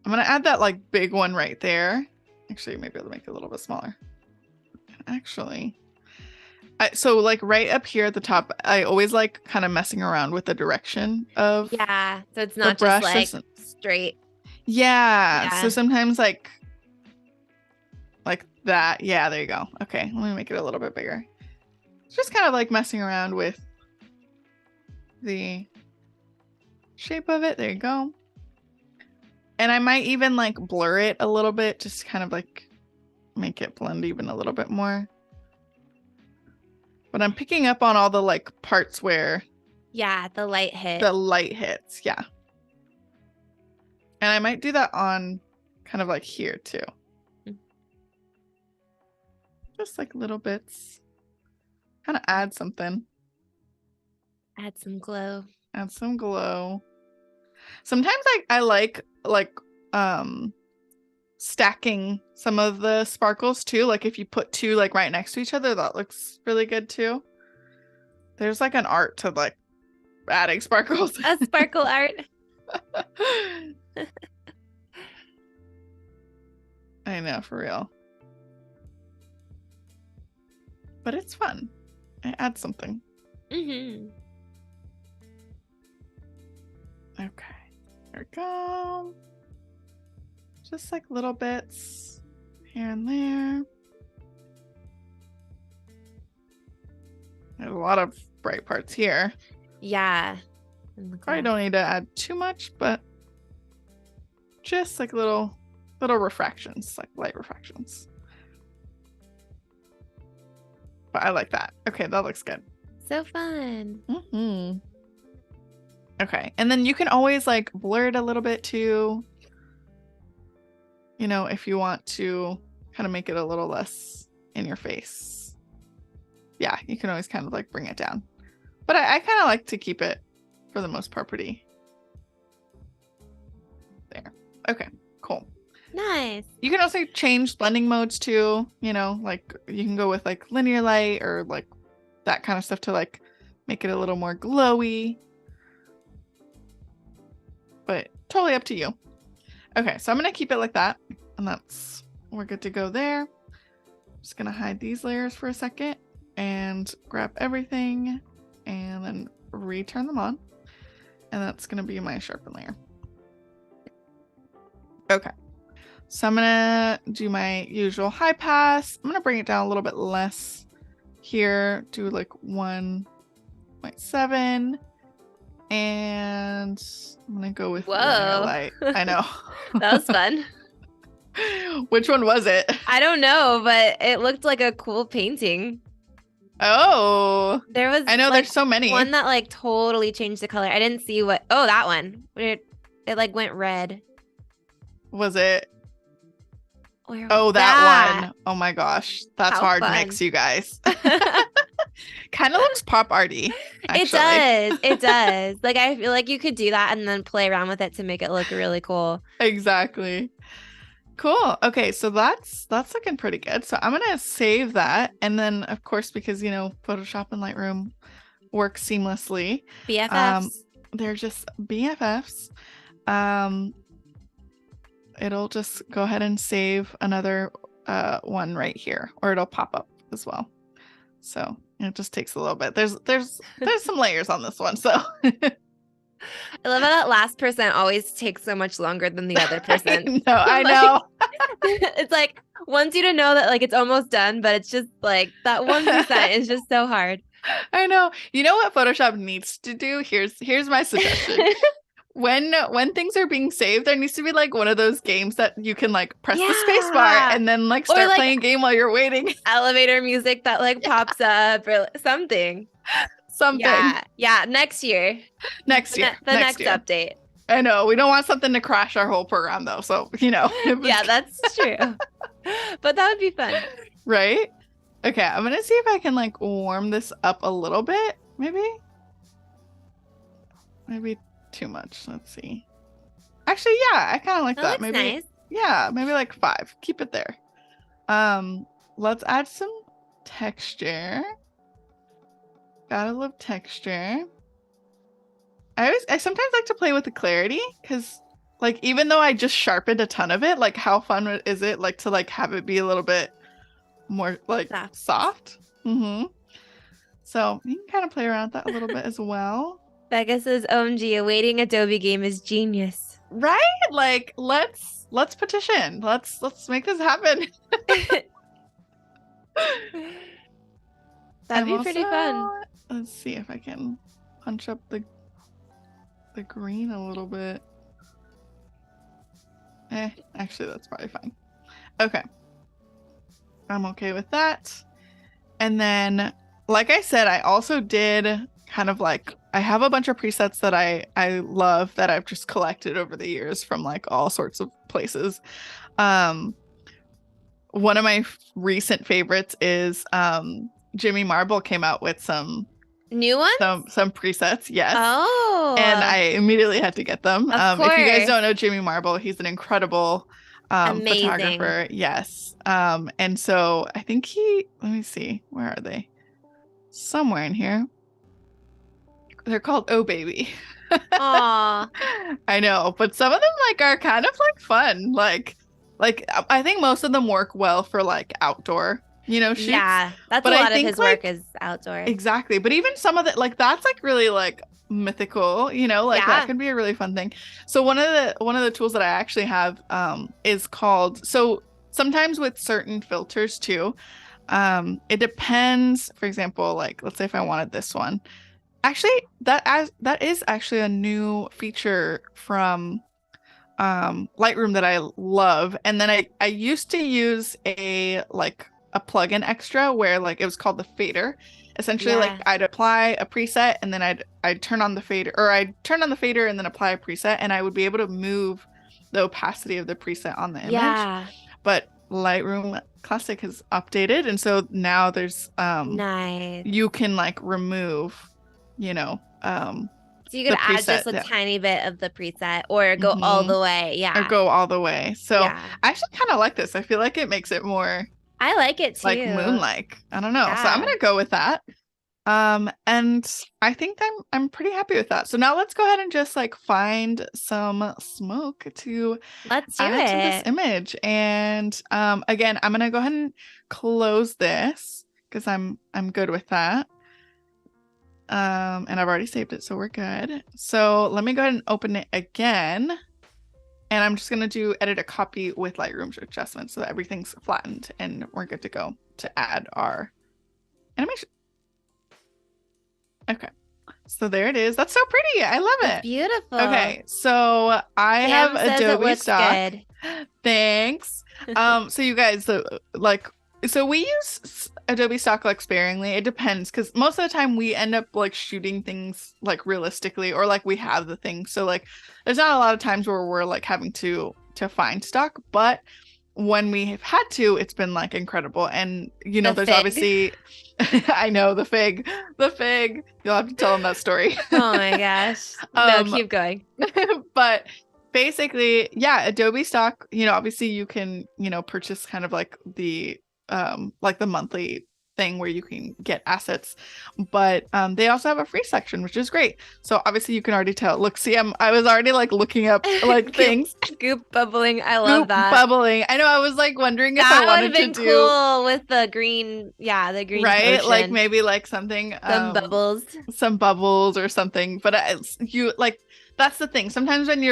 Speaker 2: I'm gonna add that like big one right there. Actually, maybe I'll make it a little bit smaller. Actually, so like right up here at the top, I always like kind of messing around with the direction of
Speaker 1: so it's not just like straight.
Speaker 2: Yeah. So sometimes like that. Yeah, there you go. Okay, let me make it a little bit bigger. Just kind of like messing around with the shape of it. There you go. And I might even like blur it a little bit, just kind of like make it blend even a little bit more. But I'm picking up on all the like parts where
Speaker 1: the light hit.
Speaker 2: The light hits, yeah. And I might do that on kind of like here too. Just like little bits. Kind of add something.
Speaker 1: Add some glow.
Speaker 2: Add some glow. Sometimes I like stacking some of the sparkles too. Like if you put two like right next to each other, that looks really good too. There's like an art to like adding sparkles.
Speaker 1: A sparkle art.
Speaker 2: I know, for real. But it's fun. It adds something.
Speaker 1: Mm-hmm.
Speaker 2: Okay. There we go. Just like little bits here and there. There's a lot of bright parts here.
Speaker 1: Yeah.
Speaker 2: Probably don't need to add too much, but just like little refractions, like light refractions. But I like that. Okay, that looks good.
Speaker 1: So fun.
Speaker 2: Mm-hmm. Okay, and then you can always like blur it a little bit too. You know, if you want to kind of make it a little less in your face. Yeah, you can always kind of like bring it down. But I kind of like to keep it, for the most part, pretty. There. Okay, cool.
Speaker 1: Nice.
Speaker 2: You can also change blending modes too. You know, like you can go with like linear light or like that kind of stuff to like make it a little more glowy. But totally up to you. Okay, so I'm going to keep it like that. And we're good to go there. Just going to hide these layers for a second and grab everything and then return them on. And that's going to be my sharpen layer. Okay. So I'm going to do my usual high pass. I'm going to bring it down a little bit less here. Do like 1.7. And I'm going to go with linear light. I know.
Speaker 1: That was fun.
Speaker 2: Which one was it?
Speaker 1: I don't know, but it looked like a cool painting.
Speaker 2: Oh,
Speaker 1: there was.
Speaker 2: I know,
Speaker 1: like,
Speaker 2: there's so many.
Speaker 1: One that like totally changed the color. I didn't see what. Oh, that one. It like went red.
Speaker 2: Was it?
Speaker 1: Where
Speaker 2: oh,
Speaker 1: was
Speaker 2: that one. Oh my gosh, that's
Speaker 1: How
Speaker 2: hard
Speaker 1: fun.
Speaker 2: mix, you guys. Kind of looks pop arty.
Speaker 1: Actually. It does. Like I feel like you could do that and then play around with it to make it look really cool.
Speaker 2: Exactly. Cool. Okay, so that's looking pretty good. So I'm gonna save that, and then of course, because you know Photoshop and Lightroom work seamlessly.
Speaker 1: BFFs.
Speaker 2: They're just BFFs. It'll just go ahead and save another one right here, or it'll pop up as well. So it just takes a little bit. There's some layers on this one, so.
Speaker 1: I love how that last percent always takes so much longer than the other percent.
Speaker 2: I know.
Speaker 1: It's like wants you to know that like it's almost done, but it's just like that 1% is just so hard.
Speaker 2: I know. You know what Photoshop needs to do? Here's my suggestion. When things are being saved, there needs to be like one of those games that you can like press the space bar and then like start playing a game while you're waiting.
Speaker 1: Elevator music that like pops up or something. Yeah, next year.
Speaker 2: Next year.
Speaker 1: The next update.
Speaker 2: I know. We don't want something to crash our whole program though. So, you know.
Speaker 1: Yeah, that's true. But that would be fun.
Speaker 2: Right? Okay, I'm going to see if I can like warm this up a little bit. Maybe too much. Let's see. Actually, yeah, I kind of like that. Maybe
Speaker 1: nice.
Speaker 2: Yeah, maybe like 5. Keep it there. Let's add some texture. Gotta love texture. I sometimes like to play with the clarity because like even though I just sharpened a ton of it, like how fun is it like to like have it be a little bit more like soft? Mm-hmm. So you can kind of play around with that a little bit as well.
Speaker 1: Becca says, OMG, awaiting Adobe game is genius.
Speaker 2: Right? Like let's petition. Let's make this happen.
Speaker 1: That'd be pretty fun.
Speaker 2: Let's see if I can punch up the the green a little bit. Actually, that's probably fine. Okay. I'm okay with that. And then, like I said, I also did kind of like, I have a bunch of presets that I love that I've just collected over the years from like all sorts of places. One of my recent favorites is Jimmy Marble came out with some
Speaker 1: New ones?
Speaker 2: some presets, yes.
Speaker 1: Oh.
Speaker 2: And I immediately had to get them.
Speaker 1: Of
Speaker 2: If you guys
Speaker 1: course.
Speaker 2: don't know Jimmy Marble, he's an incredible
Speaker 1: Amazing.
Speaker 2: photographer. Yes. And so I think let me see, where are they? Somewhere in here. They're called Oh Baby.
Speaker 1: Aw.
Speaker 2: I know, but some of them like are kind of like fun. Like I think most of them work well for like outdoor, shoots.
Speaker 1: Yeah, that's
Speaker 2: But
Speaker 1: a
Speaker 2: I
Speaker 1: lot of
Speaker 2: think
Speaker 1: his
Speaker 2: like
Speaker 1: work is outdoor.
Speaker 2: exactly. But even some of it, like that's like really like mythical, like that
Speaker 1: Yeah.
Speaker 2: can be a really fun thing. So one of the tools that I actually have is called, so sometimes with certain filters too, it depends. For example, like let's say if I wanted this one. Actually, that is actually a new feature from Lightroom that I love. And then I used to use a plugin extra where like it was called the fader. Essentially, like I'd apply a preset and then I'd turn on the fader, or I'd turn on the fader and then apply a preset, and I would be able to move the opacity of the preset on the image.
Speaker 1: Yeah.
Speaker 2: But Lightroom Classic has updated, and so now there's
Speaker 1: nice.
Speaker 2: you can like remove,
Speaker 1: so you could add just a tiny bit of the preset or go all the way. Yeah.
Speaker 2: Or go all the way. So I actually kind of like this. I feel like it makes it more,
Speaker 1: I like it too,
Speaker 2: like moon-like. I don't know.
Speaker 1: Yeah.
Speaker 2: So I'm gonna go with that. And I think I'm pretty happy with that. So now let's go ahead and just like find some smoke to add to this image. And again, I'm gonna go ahead and close this because I'm good with that. And I've already saved it, so we're good. So let me go ahead and open it again. And I'm just going to do edit a copy with Lightroom's adjustments so that everything's flattened and we're good to go to add our animation. Okay. So there it is. That's so pretty. I love it.
Speaker 1: Beautiful.
Speaker 2: Okay. So I have Adobe Stock. Thanks. So you guys, so we use Adobe Stock like sparingly. It depends, because most of the time we end up like shooting things like realistically, or like we have the thing. So like there's not a lot of times where we're like having to find stock, but when we have had to, it's been like incredible. And there's obviously I know the fig. You'll have to tell them that story.
Speaker 1: Oh my gosh. No, keep going.
Speaker 2: But basically, yeah, Adobe Stock, obviously you can, purchase kind of like the monthly thing where you can get assets, but they also have a free section, which is great. So obviously you can already tell. Look, see, I was already like looking up like things.
Speaker 1: Goop bubbling. I love that.
Speaker 2: Bubbling. I know. I was like wondering if I wanted to do
Speaker 1: cool with the green. Yeah, the green.
Speaker 2: Right,
Speaker 1: potion.
Speaker 2: like maybe like something. Some bubbles or something. But you like. That's the thing. Sometimes when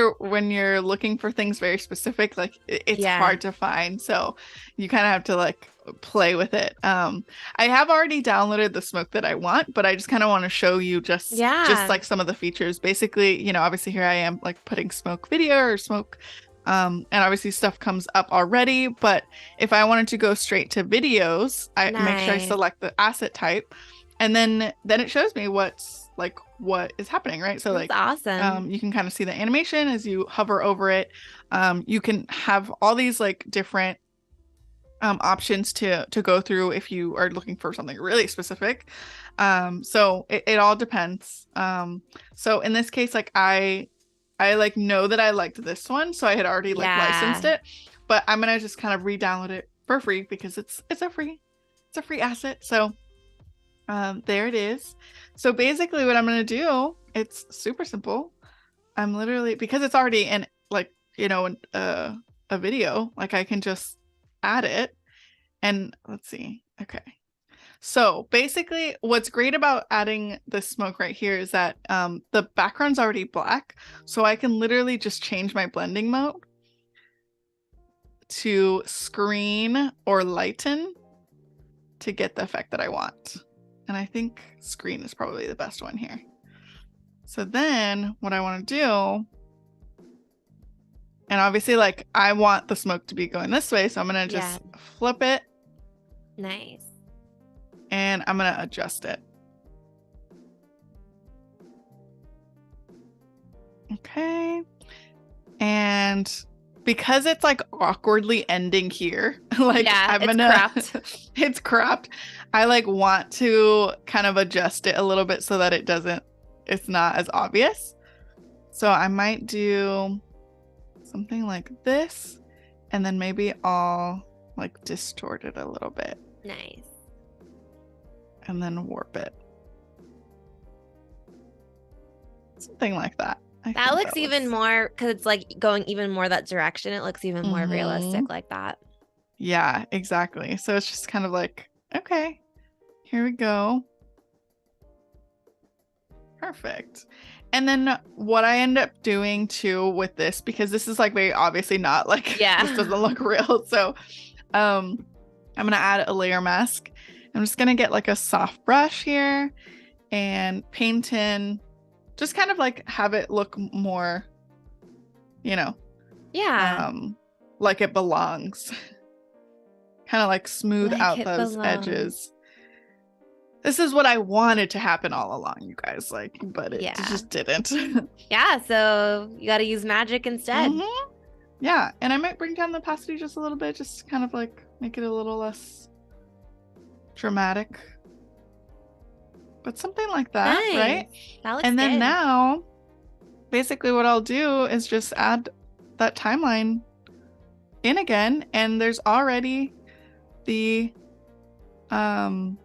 Speaker 2: you're looking for things very specific, like it's hard to find. So you kind of have to like play with it. I have already downloaded the smoke that I want, but I just kind of want to show you just like some of the features. Basically, obviously here I am like putting smoke video or smoke, and obviously stuff comes up already. But if I wanted to go straight to videos, I make sure I select the asset type, and then it shows me what is happening, right? So
Speaker 1: that's awesome.
Speaker 2: You can kind of see the animation as you hover over it. You can have all these like different options to go through if you are looking for something really specific. So it all depends. So in this case, like I like know that I liked this one, so I had already like licensed it, but I'm gonna just kind of re-download it for free because it's a free asset. So there it is. So basically what I'm going to do, it's super simple. I'm literally, because it's already in like, a video, like I can just add it and let's see. Okay. So basically what's great about adding the smoke right here is that the background's already black. So I can literally just change my blending mode to screen or lighten to get the effect that I want. And I think screen is probably the best one here. So then what I want to do, and obviously like I want the smoke to be going this way, so I'm going to just flip it.
Speaker 1: Nice.
Speaker 2: And I'm going to adjust it. Okay. And because it's like awkwardly ending here, like I'm gonna
Speaker 1: cropped.
Speaker 2: It's cropped. I like want to kind of adjust it a little bit so that it's not as obvious. So I might do something like this, and then maybe I'll like distort it a little bit.
Speaker 1: Nice.
Speaker 2: And then warp it. Something like that.
Speaker 1: That looks even more, because it's like going even more that direction. It looks even more realistic like that.
Speaker 2: Yeah, exactly. So it's just kind of like, okay, here we go. Perfect. And then what I end up doing too with this, because this is like very obviously not like, this doesn't look real. So I'm going to add a layer mask. I'm just going to get like a soft brush here and paint in, just kind of like have it look more, you know, like it belongs. Kind of like smooth out those edges. This is what I wanted to happen all along, you guys, like, but it just didn't.
Speaker 1: Yeah, so you got to use magic instead.
Speaker 2: Yeah, and I might bring down the opacity just a little bit, just kind of like make it a little less dramatic. But something like that, right?
Speaker 1: That looks
Speaker 2: and then
Speaker 1: good.
Speaker 2: Now, basically what I'll do is just add that timeline in again, and there's already the, let's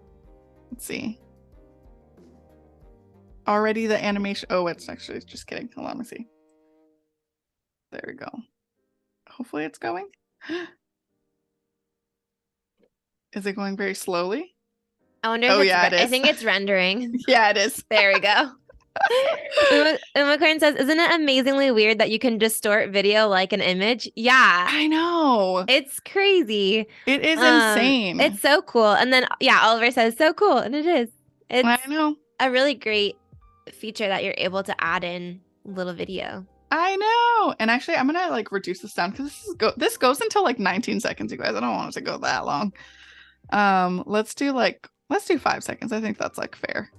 Speaker 2: see, already the animation. Oh, it's actually just kidding. Hold on, let me see. There we go. Hopefully it's going. Is it going very slowly?
Speaker 1: I wonder if
Speaker 2: it is.
Speaker 1: I think it's rendering.
Speaker 2: Yeah, it is.
Speaker 1: There we go. Uma Coin says, isn't it amazingly weird that you can distort video like an image? Yeah.
Speaker 2: I know.
Speaker 1: It's crazy.
Speaker 2: It is insane.
Speaker 1: It's so cool. And then, Oliver says, so cool. And it is. It's
Speaker 2: I know.
Speaker 1: a really great feature that you're able to add in little video.
Speaker 2: I know. And actually, I'm going to like reduce this down because this goes until like 19 seconds, you guys. I don't want it to go that long. Let's do 5 seconds. I think that's like fair.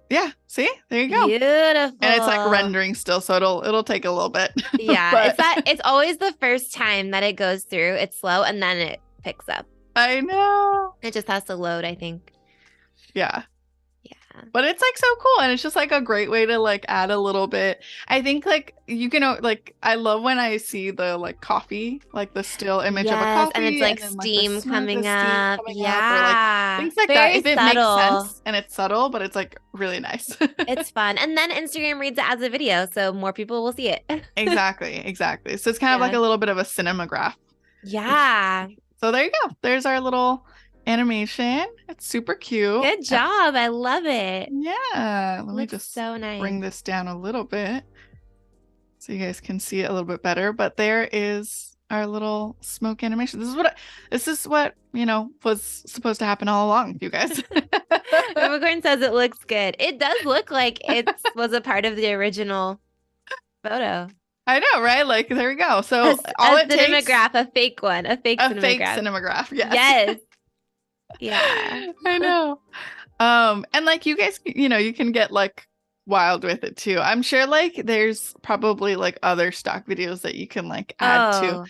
Speaker 2: Yeah, see? There you go.
Speaker 1: Beautiful.
Speaker 2: And it's like rendering still, so it'll take a little bit.
Speaker 1: Yeah, it's always the first time that it goes through. It's slow and then it picks up.
Speaker 2: I know.
Speaker 1: It just has to load, I think.
Speaker 2: Yeah. But it's like so cool, and it's just like a great way to like add a little bit. I think like you can like, I love when I see the like coffee, like the still image of a coffee,
Speaker 1: and it's like
Speaker 2: then,
Speaker 1: steam coming up.
Speaker 2: Or like things like
Speaker 1: Very
Speaker 2: that. If it
Speaker 1: subtle.
Speaker 2: makes sense and it's subtle, but it's like really nice.
Speaker 1: It's fun, and then Instagram reads it as a video, so more people will see it.
Speaker 2: Exactly. So it's kind of like a little bit of a cinematograph.
Speaker 1: Yeah.
Speaker 2: So there you go. There's our little animation. It's super cute.
Speaker 1: Good job. I love it.
Speaker 2: Yeah. Let me just
Speaker 1: so nice.
Speaker 2: Bring this down a little bit so you guys can see it a little bit better. But there is our little smoke animation. This is what was supposed to happen all along, you guys.
Speaker 1: Unicorn says it looks good. It does look like it was a part of the original photo.
Speaker 2: I know, right? Like, there we go. So
Speaker 1: a cinematograph, a fake one, a fake
Speaker 2: cinematograph.
Speaker 1: Yes. Yeah.
Speaker 2: I know. And like you guys, you can get like wild with it too. I'm sure like there's probably like other stock videos that you can like add to.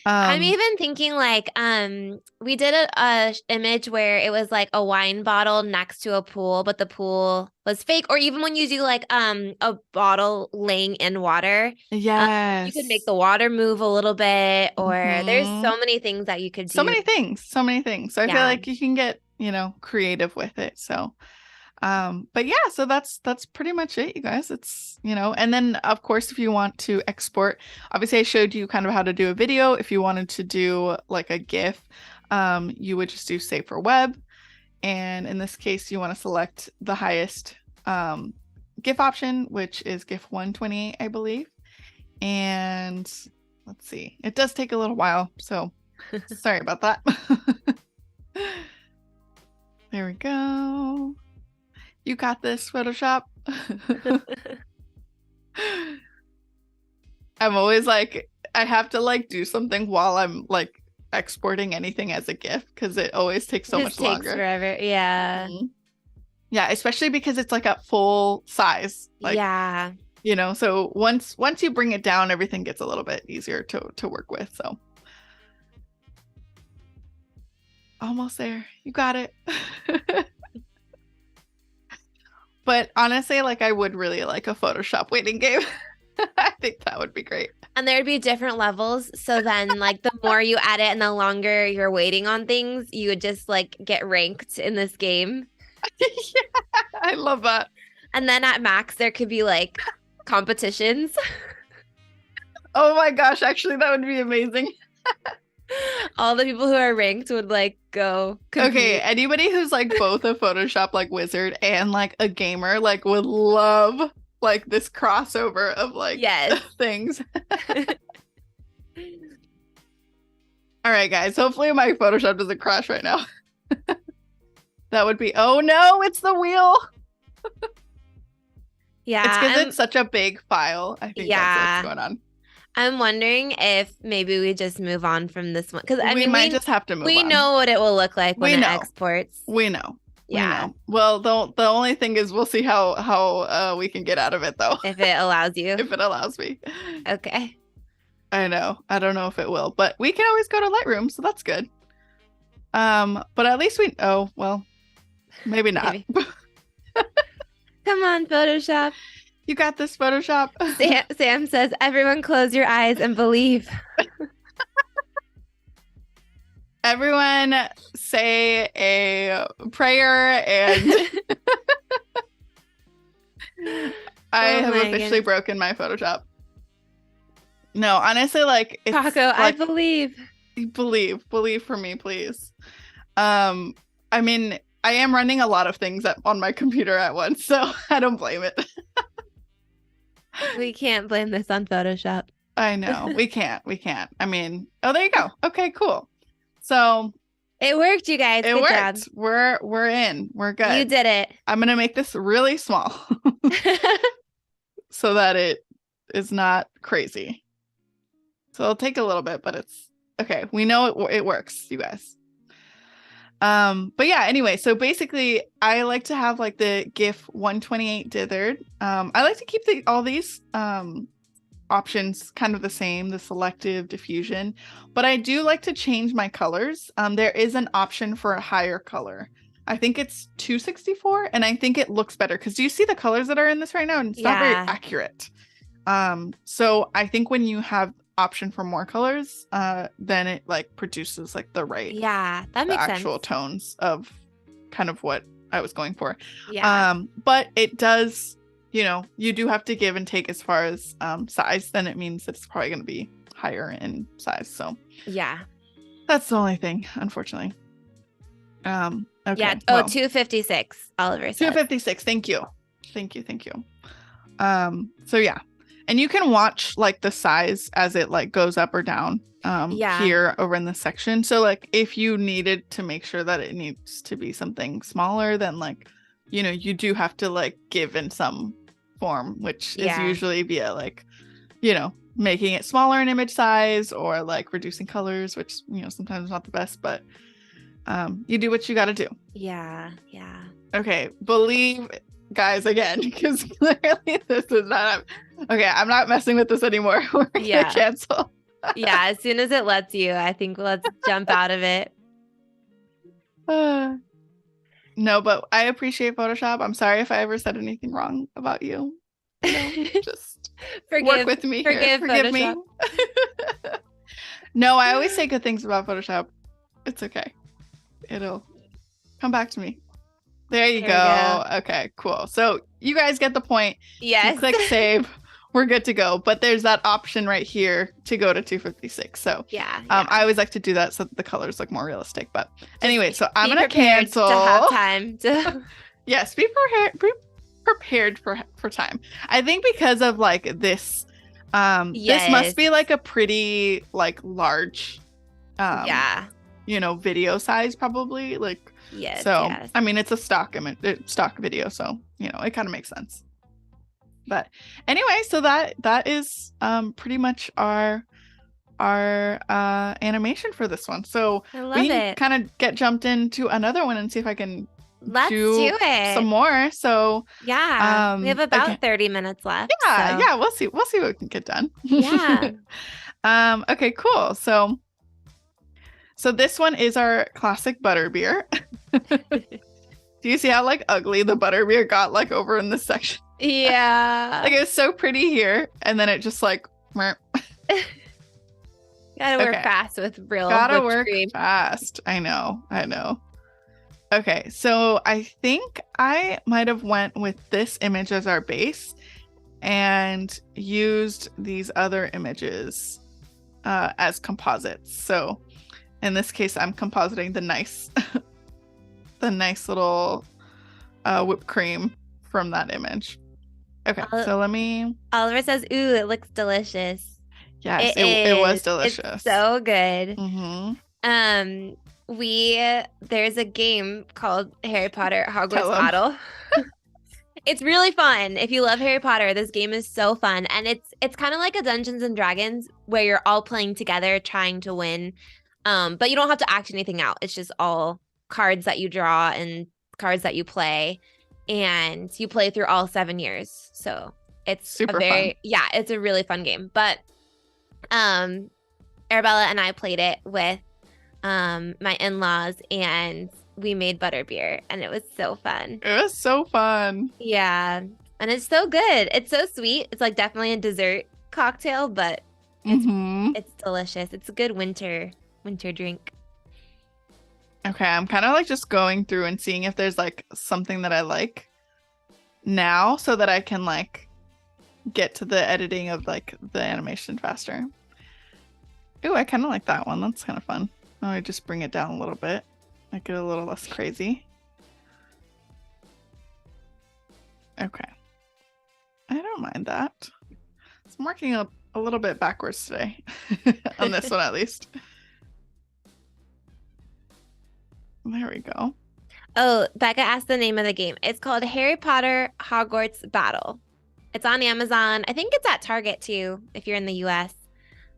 Speaker 1: I'm even thinking like we did a image where it was like a wine bottle next to a pool, but the pool was fake. Or even when you do like a bottle laying in water,
Speaker 2: yes,
Speaker 1: you could make the water move a little bit. Or there's so many things that you could do.
Speaker 2: So many things. So I feel like you can get creative with it. So but yeah, so that's pretty much it, you guys. It's and then of course if you want to export, obviously I showed you kind of how to do a video. If you wanted to do like a GIF, you would just do save for web, and in this case you want to select the highest GIF option, which is GIF 128, I believe. And let's see, it does take a little while, so sorry about that. There we go. You got this, Photoshop. I'm always like, I have to like do something while I'm like exporting anything as a GIF because it always takes so
Speaker 1: It
Speaker 2: much
Speaker 1: just takes
Speaker 2: longer.
Speaker 1: forever. Yeah.
Speaker 2: Mhm. Yeah, especially because it's like at full size. Like,
Speaker 1: yeah.
Speaker 2: you know, so once you bring it down, everything gets a little bit easier to work with. So almost there. You got it. But honestly, like I would really like a Photoshop waiting game. I think that would be great.
Speaker 1: And there'd be different levels. So then, like, the more you add it and the longer you're waiting on things, you would just like get ranked in this game.
Speaker 2: Yeah, I love that.
Speaker 1: And then at max, there could be like competitions.
Speaker 2: Oh my gosh, actually, that would be amazing.
Speaker 1: All the people who are ranked would like go compete.
Speaker 2: Okay, anybody who's like both a Photoshop like wizard and like a gamer like would love like this crossover of like
Speaker 1: Yes.
Speaker 2: things. All right, guys. Hopefully my Photoshop doesn't crash right now. That would be, oh no, it's the wheel.
Speaker 1: Yeah.
Speaker 2: It's because it's such a big file. I think that's what's going on.
Speaker 1: I'm wondering if maybe we just move on from this one. Because I mean,
Speaker 2: might just have to move on.
Speaker 1: We know what it will look like when it exports.
Speaker 2: We know.
Speaker 1: Yeah.
Speaker 2: We know. Well, the only thing is we'll see how we can get out of it though.
Speaker 1: If it allows you.
Speaker 2: If it allows me.
Speaker 1: Okay.
Speaker 2: I know. I don't know if it will, but we can always go to Lightroom, so that's good. But at least maybe not.
Speaker 1: Maybe. Come on, Photoshop.
Speaker 2: You got this, Photoshop.
Speaker 1: Sam says, everyone close your eyes and believe.
Speaker 2: Everyone say a prayer and I have officially broken my Photoshop. No, honestly, like it's
Speaker 1: Paco,
Speaker 2: like,
Speaker 1: I believe.
Speaker 2: Believe for me, please. I mean, I am running a lot of things on my computer at once, so I don't blame it.
Speaker 1: We can't blame this on Photoshop.
Speaker 2: I know. We can't. I mean, oh, there you go. Okay, cool. So
Speaker 1: it worked, you guys.
Speaker 2: It
Speaker 1: Good
Speaker 2: worked.
Speaker 1: job.
Speaker 2: We're in. We're good.
Speaker 1: You did it.
Speaker 2: I'm gonna make this really small so that it is not crazy. So it'll take a little bit, but it's okay. We know it works, you guys. But yeah, anyway, so basically I like to have like the GIF 128 dithered. I like to keep all these options kind of the same, the selective, diffusion, but I do like to change my colors. There is an option for a higher color. I think it's 264, and I think it looks better because do you see the colors that are in this right now? And it's not very accurate. So I think when you have option for more colors, then it like produces like the right
Speaker 1: that makes
Speaker 2: actual
Speaker 1: sense.
Speaker 2: Tones of kind of what I was going for. But it does, you know, you do have to give and take as far as size. Then it means it's probably going to be higher in size. So that's the only thing, unfortunately. Okay,
Speaker 1: yeah. Oh, 256. Oliver said
Speaker 2: 256. Thank you. So yeah. And you can watch like the size as it like goes up or down here over in this section. So like if you needed to make sure that it needs to be something smaller, then like, you know, you do have to like give in some form, which is usually via like, you know, making it smaller in image size or like reducing colors, which, you know, sometimes is not the best, but you do what you got to do.
Speaker 1: Yeah.
Speaker 2: Okay. Believe, guys, again, because clearly this is not okay. I'm not messing with this anymore. We're gonna cancel.
Speaker 1: As soon as it lets you, I think let's jump out of it.
Speaker 2: No, but I appreciate Photoshop. I'm sorry if I ever said anything wrong about you. Just work with me. Forgive me. No, I always say good things about Photoshop. It's okay. It'll come back to me. There you go. Okay, cool. So you guys get the point.
Speaker 1: Yes.
Speaker 2: You click save. We're good to go. But there's that option right here to go to 256. So I always like to do that so that the colors look more realistic. But anyway, so I'm going to cancel.
Speaker 1: To have time to...
Speaker 2: Yes, be prepared for time. I think because of like this, this must be like a pretty like large, you know, video size probably like. I mean, it's a stock video, so you know it kind of makes sense. But anyway, so that is pretty much our animation for this one. So
Speaker 1: I
Speaker 2: we
Speaker 1: love
Speaker 2: can
Speaker 1: it.
Speaker 2: kind of get jumped into another one and see if I can
Speaker 1: Let's
Speaker 2: do
Speaker 1: do
Speaker 2: some
Speaker 1: it.
Speaker 2: more. So
Speaker 1: Yeah, we have
Speaker 2: again,
Speaker 1: about 30 minutes left, so
Speaker 2: yeah, we'll see what we can get done.
Speaker 1: yeah.
Speaker 2: Okay, cool. So this one is our classic butterbeer. Do you see how like ugly the butterbeer got like over in this section?
Speaker 1: Yeah.
Speaker 2: Like it was so pretty here, and then it just like meh.
Speaker 1: Gotta work
Speaker 2: Okay.
Speaker 1: fast with real
Speaker 2: Gotta
Speaker 1: whipped
Speaker 2: work
Speaker 1: cream.
Speaker 2: fast. I know. Okay, so I think I might have went with this image as our base and used these other images as composites. So in this case, I'm compositing the nice, the nice little whipped cream from that image. Okay, so let me.
Speaker 1: Oliver says, "Ooh, it looks delicious."
Speaker 2: Yes,
Speaker 1: It
Speaker 2: it was
Speaker 1: is. It's
Speaker 2: delicious.
Speaker 1: so good.
Speaker 2: Mm-hmm.
Speaker 1: Um, there's a game called Harry Potter
Speaker 2: Tell
Speaker 1: Hogwarts
Speaker 2: them.
Speaker 1: Battle. It's really fun. If you love Harry Potter, this game is so fun. And it's kind of like a Dungeons and Dragons where you're all playing together trying to win. But you don't have to act anything out. It's just all cards that you draw and cards that you play. And you play through all 7 years. So it's
Speaker 2: Super fun.
Speaker 1: it's a really fun game. But Arabella and I played it with my in-laws and we made butterbeer and it was so fun.
Speaker 2: It was so fun.
Speaker 1: Yeah. And it's so good. It's so sweet. It's like definitely a dessert cocktail, but it's delicious. It's a good winter drink.
Speaker 2: Okay, I'm kind of like just going through and seeing if there's like something that I like now so that I can like get to the editing of like the animation faster. Ooh, I kind of like that one. That's kind of fun. Oh, I just bring it down a little bit. Make it a little less crazy. Okay. I don't mind that. I'm working a little bit backwards today. On this one at least. There we go.
Speaker 1: Oh, Becca asked the name of the game. It's called Harry Potter Hogwarts Battle. It's on Amazon. I think it's at Target too, if you're in the US.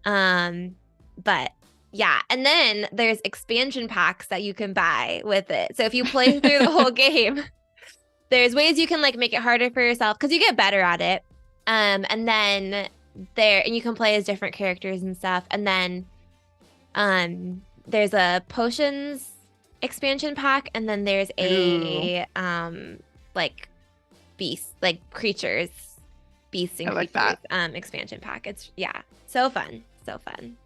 Speaker 1: But yeah, and then there's expansion packs that you can buy with it. So if you play through the whole game, there's ways you can like make it harder for yourself because you get better at it. And then and you can play as different characters and stuff. And then there's a potions expansion pack, and then there's a like beasts, like creatures, beasts and
Speaker 2: I like
Speaker 1: creatures
Speaker 2: that.
Speaker 1: Expansion pack. It's so fun. So fun.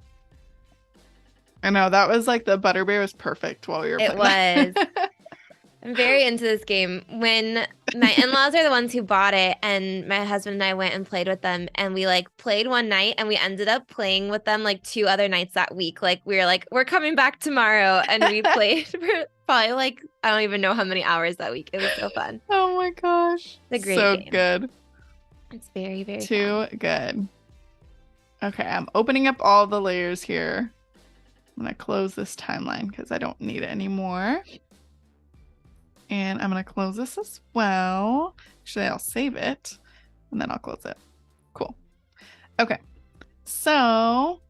Speaker 2: I know that was like the butterbeer was perfect while we were playing.
Speaker 1: It was. I'm very into this game. When my in-laws are the ones who bought it, and my husband and I went and played with them, and we like played one night, and we ended up playing with them like 2 other nights that week. Like we were like, we're coming back tomorrow, and we played for probably like I don't even know how many hours that week. It was so fun.
Speaker 2: Oh my gosh.
Speaker 1: It's a great
Speaker 2: so
Speaker 1: game.
Speaker 2: Good.
Speaker 1: It's very, very
Speaker 2: too
Speaker 1: fun.
Speaker 2: good. Okay, I'm opening up all the layers here. I'm gonna close this timeline because I don't need it anymore. And I'm gonna close this as well. Actually, I'll save it and then I'll close it. Cool. Okay, so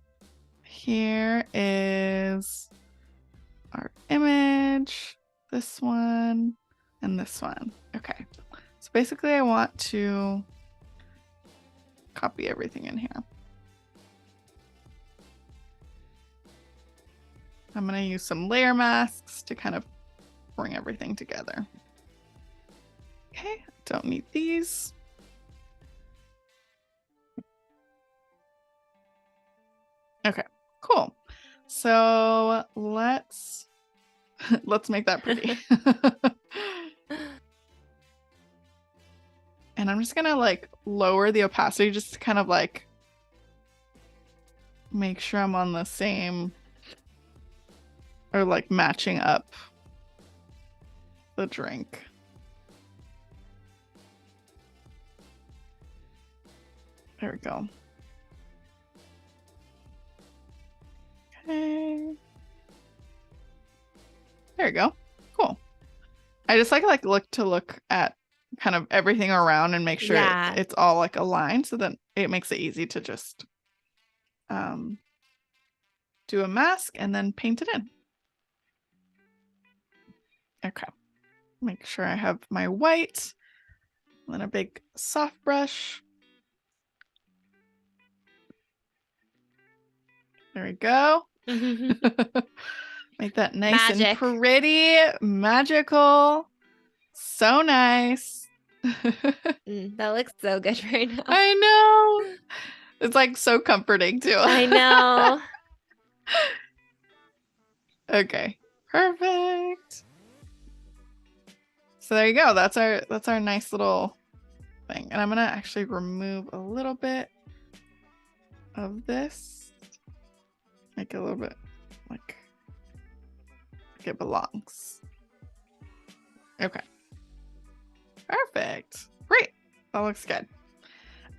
Speaker 2: here is our image, this one, and this one. Okay, so basically I want to copy everything in here. I'm going to use some layer masks to kind of bring everything together. Okay, don't need these. Okay, cool. So let's make that pretty. And I'm just gonna like lower the opacity just to kind of like make sure I'm on the same or like matching up the drink. There we go. Okay. There we go. Cool. I just like look at kind of everything around and make sure
Speaker 1: Yeah.
Speaker 2: it's all like aligned, so then it makes it easy to just do a mask and then paint it in. Okay, make sure I have my white, and then a big soft brush. There we go. Make that nice and pretty, magical. So nice.
Speaker 1: That looks so good right now.
Speaker 2: I know. It's like so comforting too.
Speaker 1: I know.
Speaker 2: Okay, perfect. So there you go. That's our nice little thing. And I'm gonna actually remove a little bit of this. Make it a little bit like it belongs. Okay. Perfect. Great. That looks good.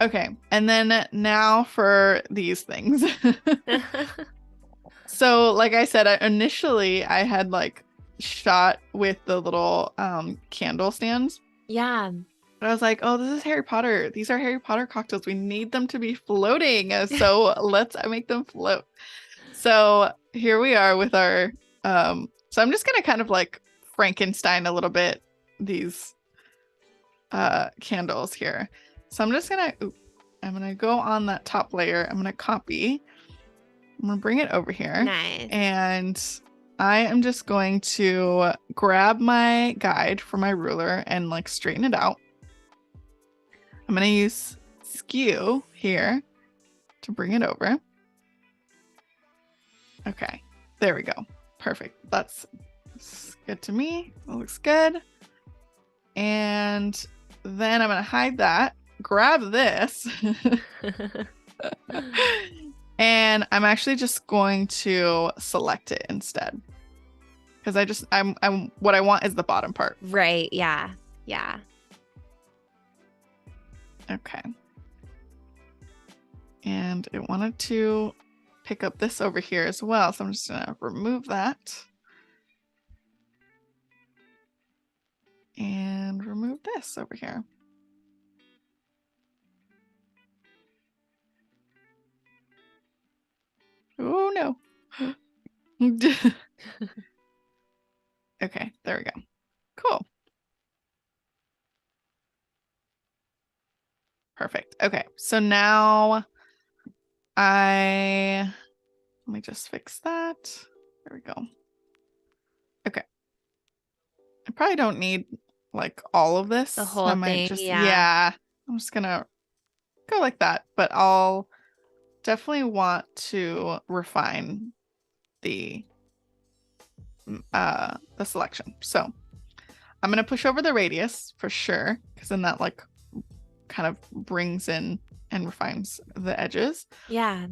Speaker 2: Okay. And then now for these things. So like I said, initially I had like shot with the little candle stands.
Speaker 1: Yeah.
Speaker 2: But I was like, oh, this is Harry Potter. These are Harry Potter cocktails. We need them to be floating. So let's make them float. So here we are with our so I'm just gonna kind of like Frankenstein a little bit these candles here. So I'm just gonna I'm gonna go on that top layer. I'm gonna copy. I'm gonna bring it over here.
Speaker 1: Nice.
Speaker 2: And I am just going to grab my guide for my ruler and like straighten it out. I'm gonna use skew here to bring it over. Okay, there we go. Perfect. That's good to me. That looks good. And then I'm gonna hide that, grab this. And I'm actually just going to select it instead. Because I'm what I want is the bottom part.
Speaker 1: Right, yeah. Yeah.
Speaker 2: Okay. And it wanted to pick up this over here as well. So I'm just gonna remove that. And remove this over here. Oh no. Okay, there we go. Cool. Perfect. Okay, so now let me just fix that. There we go. Okay. I probably don't need like all of this.
Speaker 1: The whole thing,
Speaker 2: yeah. I'm just gonna go like that, but I'll definitely want to refine the selection. So I'm gonna push over the radius for sure, because then that like kind of brings in and refines the edges.
Speaker 1: Yeah.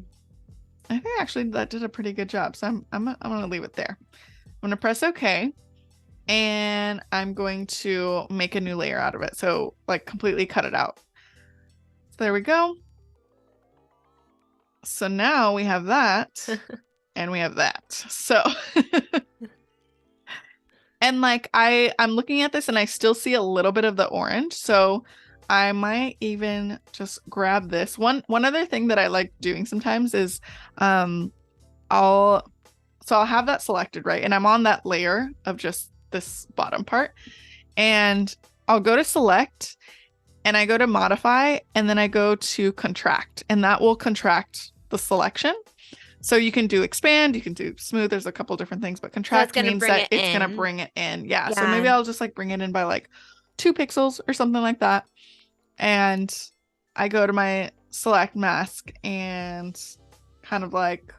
Speaker 2: I think actually that did a pretty good job. So I'm gonna leave it there. I'm gonna press OK, and I'm going to make a new layer out of it. So like completely cut it out. So there we go. So now we have that and we have that. So and like I'm looking at this and I still see a little bit of the orange. So I might even just grab this. One other thing that I like doing sometimes is I'll have that selected, right? And I'm on that layer of just this bottom part. And I'll go to select and I go to modify and then I go to contract, and that will contract the selection. So you can do expand, you can do smooth. There's a couple different things, but contract means that it's going to bring it in. Yeah. So maybe I'll just like bring it in by like 2 pixels or something like that. And I go to my select mask and kind of like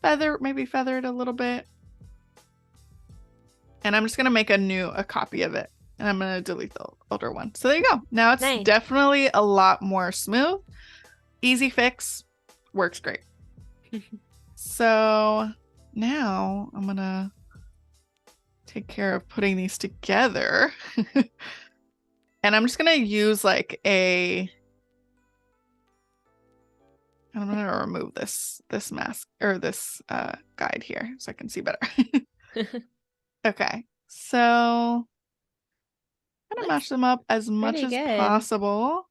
Speaker 2: maybe feather it a little bit. And I'm just going to make a copy of it. And I'm going to delete the older one. So there you go. Now it's definitely a lot more smooth. Easy fix. Works great. So now I'm going to take care of putting these together. And I'm just going to use like I'm going to remove this mask or this guide here so I can see better. Okay. So I'm gonna match them up as much as possible.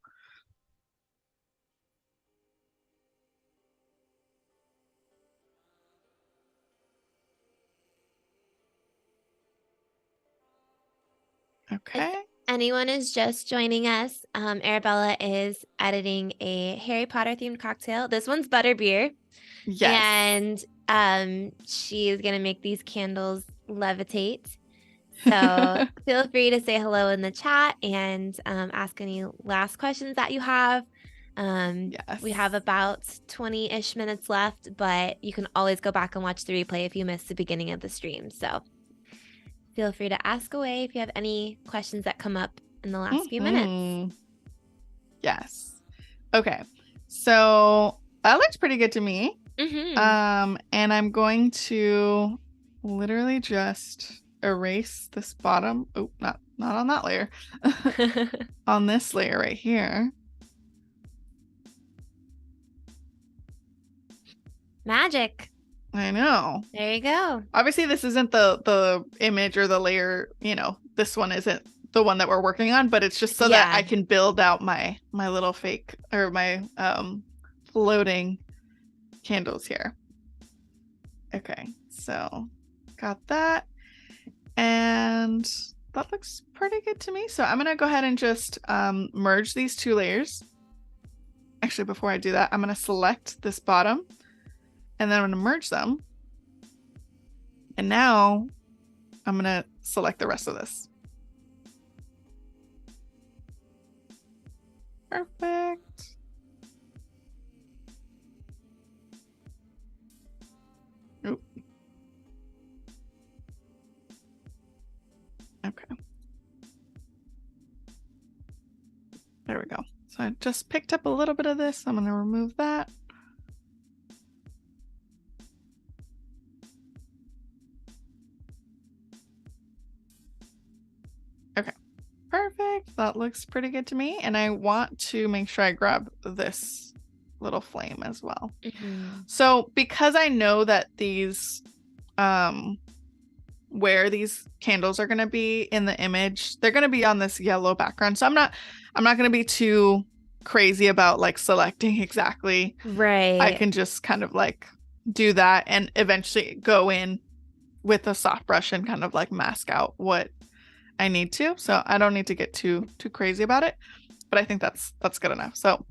Speaker 2: Okay.
Speaker 1: If anyone is just joining us, Arabella is editing a Harry Potter themed cocktail. This one's butterbeer.
Speaker 2: Yes.
Speaker 1: And she's gonna make these candles levitate. So feel free to say hello in the chat and ask any last questions that you have.
Speaker 2: Yes.
Speaker 1: We have about 20-ish minutes left, but you can always go back and watch the replay if you missed the beginning of the stream. So feel free to ask away if you have any questions that come up in the last few minutes.
Speaker 2: Yes. Okay. So that looks pretty good to me. And I'm going to literally just erase this bottom. Oh, not on that layer. On this layer right here.
Speaker 1: Magic.
Speaker 2: I know.
Speaker 1: There you go.
Speaker 2: Obviously, this isn't the image or the layer, you know, this one isn't the one that we're working on, but it's just so that I can build out my little fake or my floating candles here. Okay, so got that. And that looks pretty good to me. So I'm going to go ahead and just merge these two layers. Actually, before I do that, I'm going to select this bottom and then I'm going to merge them. And now I'm going to select the rest of this. Perfect. Oop. Okay. There we go. So I just picked up a little bit of this. I'm going to remove that. Okay. Perfect. That looks pretty good to me. And I want to make sure I grab this little flame as well. So because I know that these where these candles are going to be in the image, they're going to be on this yellow background. So I'm not going to be too crazy about like selecting exactly.
Speaker 1: Right.
Speaker 2: I can just kind of like do that and eventually go in with a soft brush and kind of like mask out what I need to. So I don't need to get too crazy about it, but I think that's good enough. So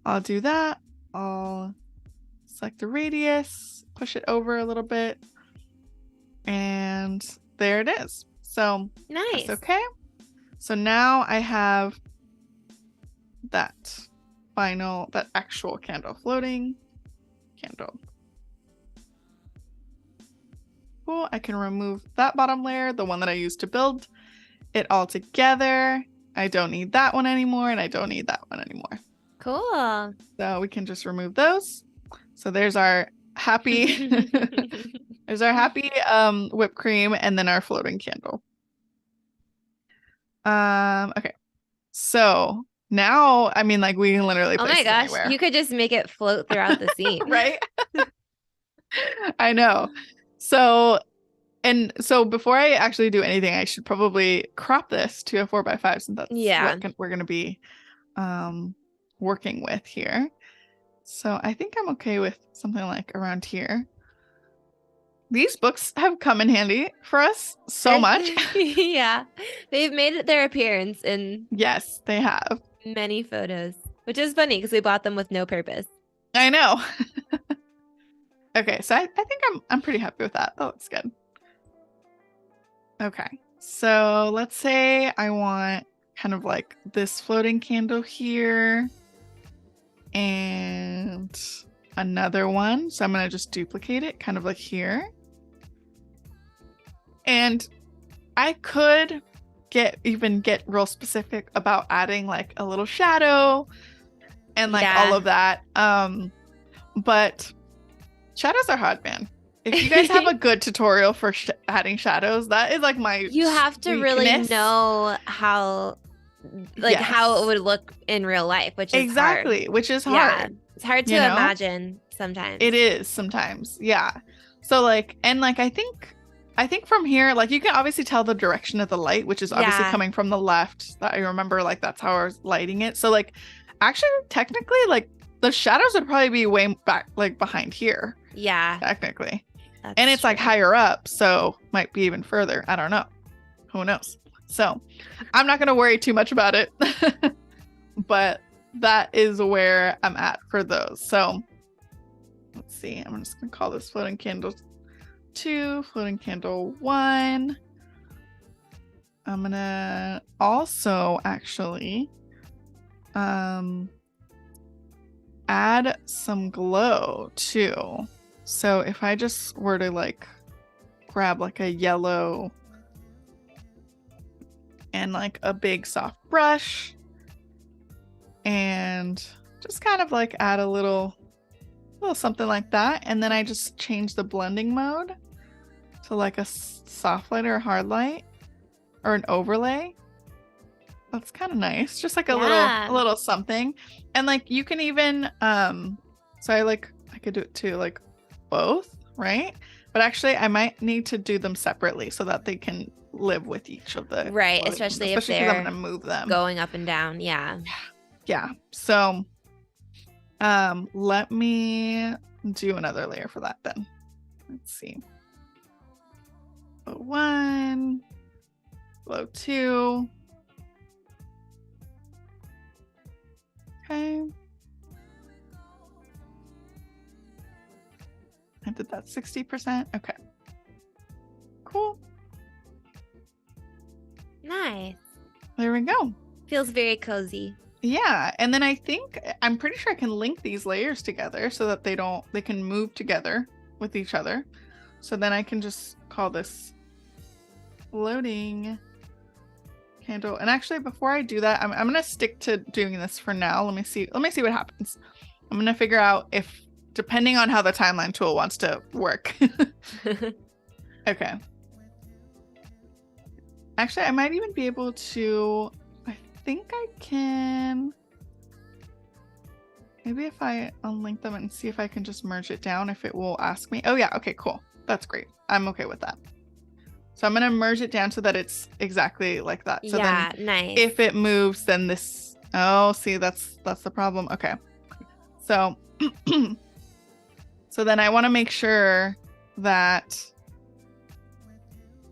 Speaker 2: I'll do that. I'll select the radius, push it over a little bit, and there it is. So
Speaker 1: nice.
Speaker 2: That's okay. So now I have that actual candle, floating candle. Cool. I can remove that bottom layer, the one that I used to build it all together. I don't need that one anymore, and I don't need that one anymore.
Speaker 1: Cool.
Speaker 2: So we can just remove those. So there's our happy there's our happy whipped cream and then our floating candle. Okay. So now, I mean, like we can literally place it anywhere.
Speaker 1: You could just make it float throughout the scene.
Speaker 2: Right? I know. So before I actually do anything, I should probably crop this to a 4x5 since that's what we're going to be working with here. So I think I'm okay with something like around here. These books have come in handy for us so much.
Speaker 1: Yeah. They've made their appearance in
Speaker 2: yes, they have
Speaker 1: many photos, which is funny because we bought them with no purpose.
Speaker 2: I know. Okay, so I think I'm pretty happy with that. That looks good. Okay, so let's say I want kind of like this floating candle here and another one. So I'm going to just duplicate it kind of like here. And I could get real specific about adding like a little shadow and like all of that. But shadows are hard, man. If you guys have a good tutorial for adding shadows, that is like my
Speaker 1: You have to really know how how it would look in real life, which is hard.
Speaker 2: Which is hard.
Speaker 1: Yeah, it's hard to imagine sometimes.
Speaker 2: It is sometimes. Yeah. So like, and like, I think I think from here, like you can obviously tell the direction of the light, which is obviously coming from the left. That I remember, like that's how I was lighting it. So like actually technically like the shadows would probably be way back, like behind here.
Speaker 1: Yeah.
Speaker 2: Technically. And it's like higher up, so might be even further. I don't know. Who knows? So I'm not going to worry too much about it. But that is where I'm at for those. So let's see. I'm just going to call this floating candle 2, floating candle 1. I'm going to also actually add some glow too. So if I just were to like grab like a yellow and like a big soft brush and just kind of like add a little something like that, and then I just change the blending mode to like a soft light or a hard light or an overlay. That's kind of nice, just like a little something. And like you can even so I could do it too, like both, right? But actually I might need to do them separately so that they can live with each of the
Speaker 1: especially if they're
Speaker 2: I'm gonna move them
Speaker 1: going up and down.
Speaker 2: Yeah. So let me do another layer for that then. Let's see. Flow 1, flow 2. Okay. I did that 60%. Okay. Cool.
Speaker 1: Nice.
Speaker 2: There we go.
Speaker 1: Feels very cozy.
Speaker 2: Yeah, and then I'm pretty sure I can link these layers together so that they can move together with each other. So then I can just call this floating candle. And actually, before I do that, I'm gonna stick to doing this for now. Let me see what happens. I'm gonna figure out if, depending on how the timeline tool wants to work. Okay. Actually, I might even be able to, I think I can, maybe if I unlink them and see if I can just merge it down, if it will ask me. Oh yeah, okay, cool. That's great. I'm okay with that. So I'm going to merge it down so that it's exactly like that. So
Speaker 1: yeah,
Speaker 2: then
Speaker 1: nice.
Speaker 2: If it moves, then this, oh, see, that's the problem. Okay. So, so then I want to make sure that,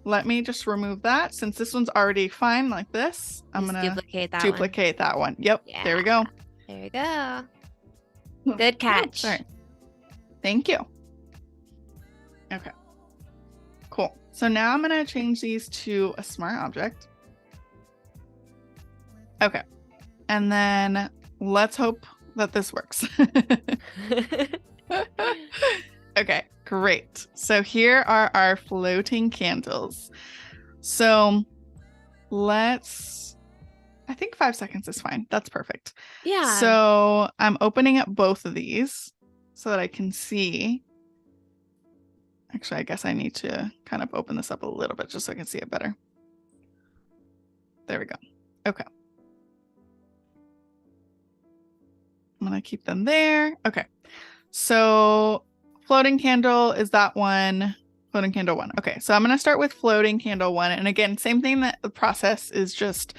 Speaker 2: let me just remove that. Since this one's already fine like this, I'm going to duplicate that one. Yep. Yeah. There we go.
Speaker 1: There we go. Good catch.
Speaker 2: Sorry. Thank you. Okay. Cool. So now I'm going to change these to a smart object. Okay. And then let's hope that this works. Okay, great. So here are our floating candles. So I think 5 seconds is fine. That's perfect.
Speaker 1: Yeah.
Speaker 2: So I'm opening up both of these so that I can see. Actually, I guess I need to kind of open this up a little bit just so I can see it better. There we go. Okay. I'm going to keep them there. Okay. So floating candle is that one. Floating candle 1. Okay. So I'm going to start with floating candle 1. And again, same thing, that the process is just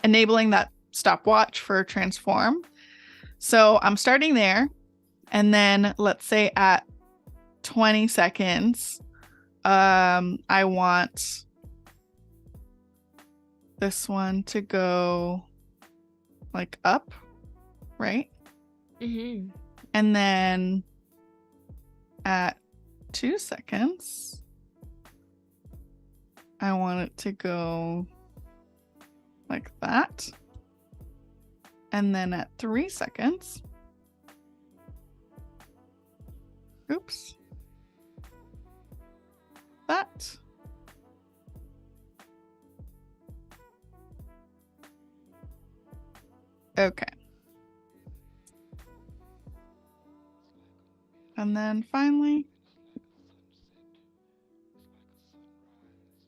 Speaker 2: enabling that stopwatch for transform. So I'm starting there. And then let's say at 20 seconds, I want this one to go like up, right?
Speaker 1: Mm-hmm.
Speaker 2: And then at 2 seconds, I want it to go like that. And then at 3 seconds, oops, that. Okay. And then finally,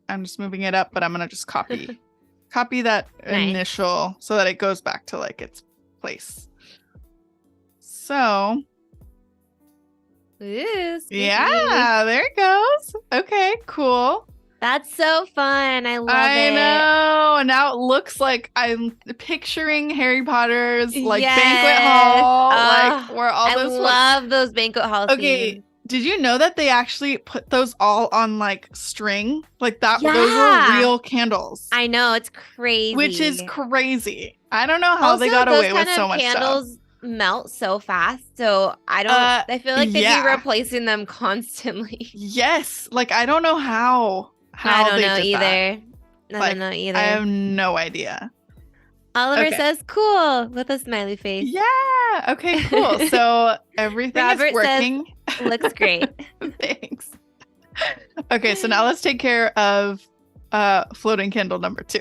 Speaker 2: I'm just moving it up, but I'm going to just copy that initial so that it goes back to like its place. So,
Speaker 1: ooh,
Speaker 2: yeah, there it goes. Okay, cool.
Speaker 1: That's so fun. I love
Speaker 2: I
Speaker 1: it.
Speaker 2: know. And now it looks like I'm picturing Harry Potter's like banquet
Speaker 1: Yes.
Speaker 2: hall, like where all
Speaker 1: I
Speaker 2: those
Speaker 1: love those banquet hall
Speaker 2: Okay,
Speaker 1: scenes.
Speaker 2: did you know that they actually put those all on like string? Like that those were
Speaker 1: Yeah.
Speaker 2: real candles,
Speaker 1: I know, it's
Speaker 2: which is
Speaker 1: crazy.
Speaker 2: crazy. I don't know how they
Speaker 1: Also,
Speaker 2: got
Speaker 1: those
Speaker 2: away
Speaker 1: kind
Speaker 2: with so
Speaker 1: of
Speaker 2: much stuff.
Speaker 1: candles melt so fast. So I feel like they'd be
Speaker 2: Yeah.
Speaker 1: replacing them constantly.
Speaker 2: Yes, like I don't know how
Speaker 1: I
Speaker 2: how
Speaker 1: don't
Speaker 2: they
Speaker 1: know
Speaker 2: did that.
Speaker 1: either. I don't
Speaker 2: Like
Speaker 1: know
Speaker 2: I
Speaker 1: either.
Speaker 2: have no idea.
Speaker 1: Oliver
Speaker 2: Okay.
Speaker 1: says cool with a smiley face.
Speaker 2: Yeah. Okay, cool. So everything is
Speaker 1: Robert says
Speaker 2: working.
Speaker 1: looks great.
Speaker 2: Thanks. Okay, so now let's take care of floating candle number 2.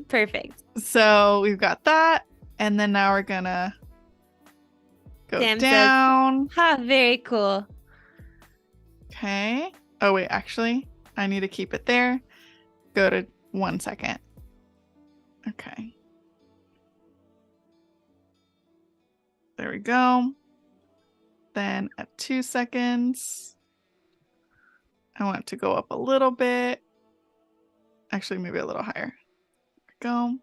Speaker 1: Perfect.
Speaker 2: So we've got that, and then now we're gonna go
Speaker 1: Sam
Speaker 2: down.
Speaker 1: says, ha, very cool.
Speaker 2: Okay. Oh wait, actually, I need to keep it there. Go to 1 second. Okay. There we go. Then at 2 seconds, I want it to go up a little bit. Actually, maybe a little higher. There we go.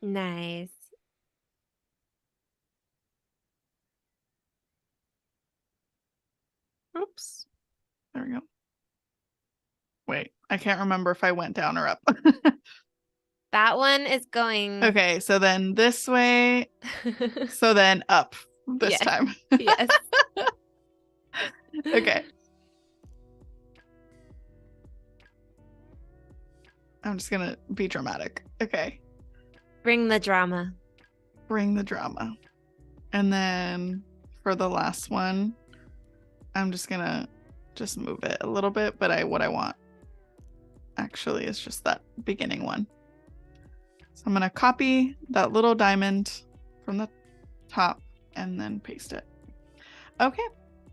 Speaker 1: Nice.
Speaker 2: Oops. There we go. Wait, I can't remember if I went down or up.
Speaker 1: That one is going.
Speaker 2: Okay, so then this way. So then up this
Speaker 1: Yes.
Speaker 2: time.
Speaker 1: Yes.
Speaker 2: Okay. I'm just gonna be dramatic. Okay.
Speaker 1: Bring the drama.
Speaker 2: Bring the drama. And then for the last one, I'm just gonna just move it a little bit, but what I want actually is just that beginning one. So I'm gonna copy that little diamond from the top and then paste it. Okay,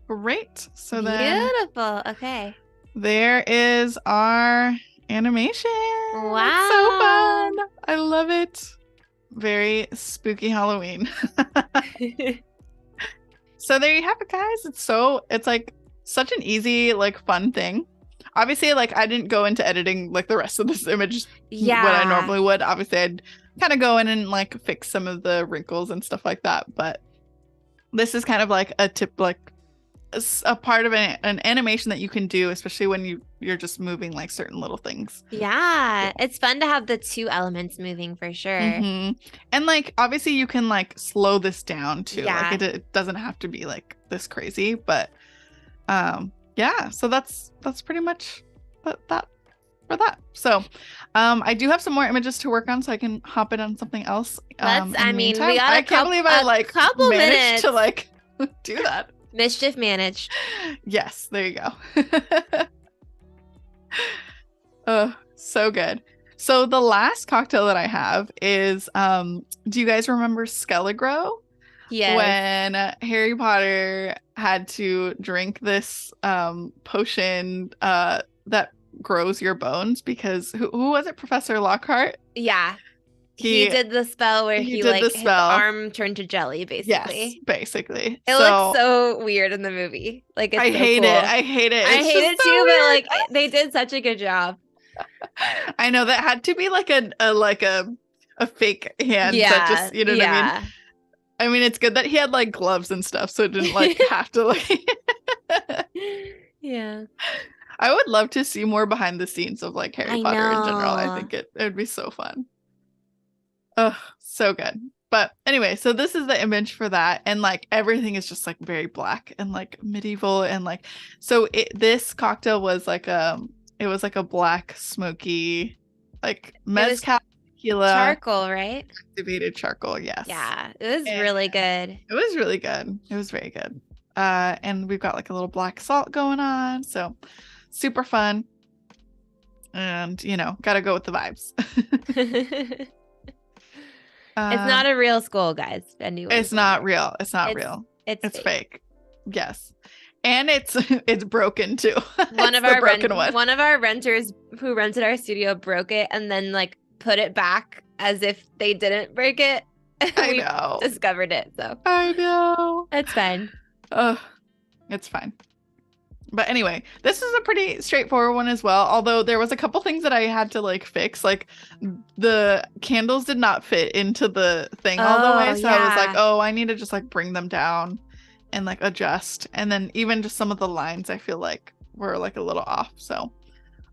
Speaker 2: great. So then
Speaker 1: Beautiful. Okay.
Speaker 2: there is our animation.
Speaker 1: Wow.
Speaker 2: It's so fun. I love it. Very spooky Halloween. So there you have it, guys. It's like such an easy, like fun thing. Obviously, like I didn't go into editing like the rest of this image what I normally would. Obviously, I'd kind of go in and like fix some of the wrinkles and stuff like that. But this is kind of like a tip, like a part of an animation that you can do, especially when you're just moving like certain little things.
Speaker 1: Yeah, it's fun to have the two elements moving for sure.
Speaker 2: Mm-hmm. And like obviously you can like slow this down too.
Speaker 1: Yeah.
Speaker 2: Like it doesn't have to be like this crazy, but yeah, so that's pretty much that for that. So I do have some more images to work on, so I can hop in on something else.
Speaker 1: I mean, we got
Speaker 2: I can't believe I like
Speaker 1: couple
Speaker 2: managed
Speaker 1: minutes
Speaker 2: to like do that.
Speaker 1: Mischief managed.
Speaker 2: Yes, there you go. Oh, so good. So the last cocktail that I have is do you guys remember Skelligro?
Speaker 1: Yes.
Speaker 2: When Harry Potter had to drink this potion that grows your bones, because who was it? Professor Lockhart?
Speaker 1: Yeah. He did the spell where he like his arm turned to jelly, basically.
Speaker 2: Yes, basically.
Speaker 1: It looks so weird in the movie. Like it's
Speaker 2: I
Speaker 1: so
Speaker 2: hate
Speaker 1: cool.
Speaker 2: it. I hate it.
Speaker 1: I hate it
Speaker 2: so
Speaker 1: too,
Speaker 2: weird.
Speaker 1: but like they did such a good job.
Speaker 2: I know that had to be like a fake hand.
Speaker 1: Yeah.
Speaker 2: That just, you know what I mean? I mean, it's good that he had like gloves and stuff, so it didn't like have to like.
Speaker 1: Yeah.
Speaker 2: I would love to see more behind the scenes of like Harry Potter in general. I think it would be so fun. Oh, so good. But anyway, so this is the image for that, and like everything is just like very black and like medieval, and like so this cocktail was like it was like a black smoky like mezcal tequila
Speaker 1: charcoal, right?
Speaker 2: Activated charcoal. Yes.
Speaker 1: Yeah, it was really good.
Speaker 2: It was really good. It was very good. And we've got like a little black salt going on, so super fun. And you know, gotta go with the vibes.
Speaker 1: It's not a real skull, guys.
Speaker 2: It's not real. It's not real. It's fake. Yes. And it's broken too.
Speaker 1: One of our renters who rented our studio broke it and then like put it back as if they didn't break it.
Speaker 2: I know.
Speaker 1: Discovered it, so
Speaker 2: I know.
Speaker 1: it's fine.
Speaker 2: Oh, it's fine. But anyway, this is a pretty straightforward one as well. Although there was a couple things that I had to like fix. Like the candles did not fit into the thing all the
Speaker 1: Oh,
Speaker 2: way. So I was like,
Speaker 1: yeah.
Speaker 2: oh, I need to just like bring them down and like adjust. And then even just some of the lines I feel like were like a little off. So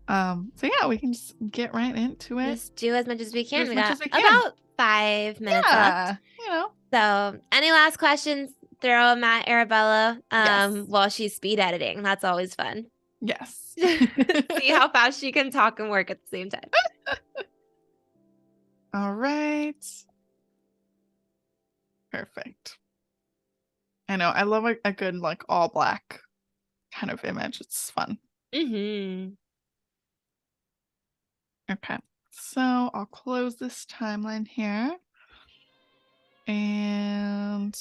Speaker 2: yeah, we can just get right into it.
Speaker 1: Just do as much as we
Speaker 2: Do
Speaker 1: can.
Speaker 2: as
Speaker 1: We
Speaker 2: much
Speaker 1: got
Speaker 2: as we can.
Speaker 1: about 5 minutes
Speaker 2: Yeah,
Speaker 1: left.
Speaker 2: you know.
Speaker 1: So, any last questions? Throw them at Arabella
Speaker 2: Yes.
Speaker 1: while she's speed editing. That's always fun.
Speaker 2: Yes.
Speaker 1: See how fast she can talk and work at the same time.
Speaker 2: All right. Perfect. I know. I love a good like all black kind of image. It's fun.
Speaker 1: Mm-hmm.
Speaker 2: Okay. So I'll close this timeline here. And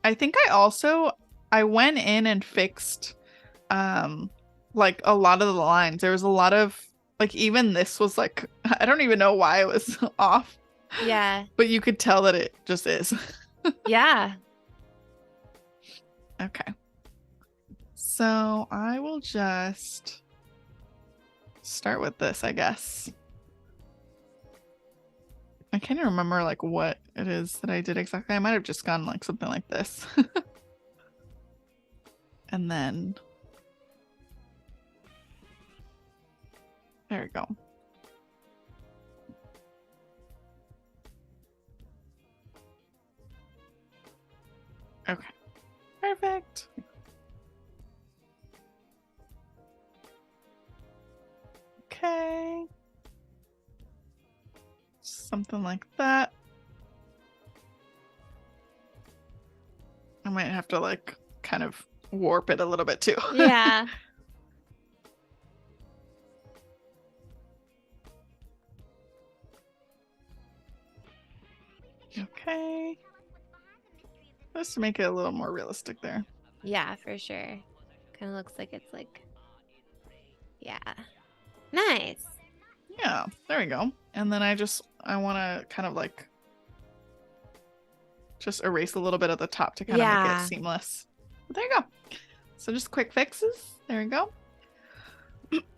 Speaker 2: I think I went in and fixed like a lot of the lines. There was a lot of like even this was like I don't even know why it was off.
Speaker 1: Yeah.
Speaker 2: But you could tell that it just is.
Speaker 1: Yeah.
Speaker 2: Okay. So I will just start with this, I guess. I can't even remember like what it is that I did exactly. I might have just gone like something like this. And then there we go. Okay. Perfect. Okay. Something like that. I might have to like kind of warp it a little bit too.
Speaker 1: Yeah.
Speaker 2: Okay. Just to make it a little more realistic there.
Speaker 1: Yeah, for sure. Kind of looks like it's like, yeah. Nice.
Speaker 2: Yeah, there we go. And then I want to kind of like just erase a little bit at the top to kind of make it seamless. But there you go. So just quick fixes. There we go.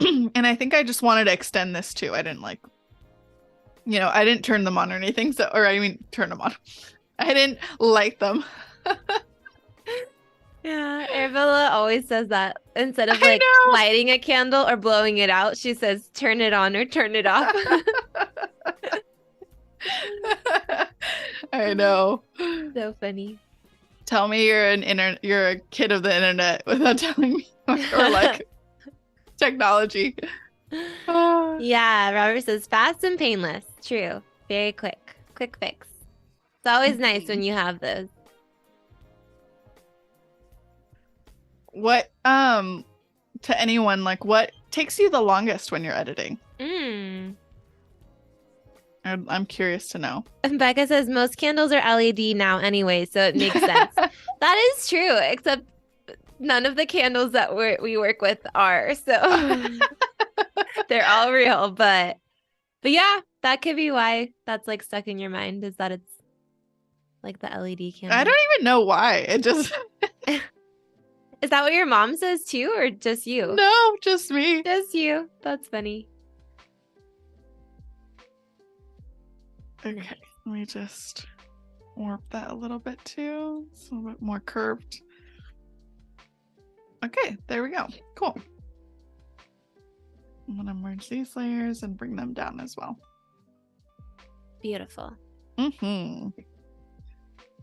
Speaker 2: And I think I just wanted to extend this too. I didn't like, I didn't turn them on or anything. So, or I mean, turn them on. I didn't light them.
Speaker 1: Yeah, Arabella always says that. Instead of like lighting a candle or blowing it out, she says turn it on or turn it off.
Speaker 2: I know.
Speaker 1: So funny.
Speaker 2: Tell me you're a kid of the internet without telling me or like technology.
Speaker 1: Yeah, Robert says fast and painless. True. Very quick. Quick fix. It's always nice when you have those.
Speaker 2: What to anyone, like what takes you the longest when you're editing? I'm curious to know.
Speaker 1: And Becca says most candles are LED now anyway, so it makes sense. That is true, except none of the candles that we work with are, so they're all real. But yeah, that could be why that's like stuck in your mind, is that it's like the LED candle.
Speaker 2: I don't even know why. It just
Speaker 1: Is that what your mom says too, or just you?
Speaker 2: No, just me.
Speaker 1: Just you. That's funny.
Speaker 2: Okay, let me just warp that a little bit too. It's a little bit more curved. Okay, there we go. Cool. I'm gonna merge these layers and bring them down as well.
Speaker 1: Beautiful.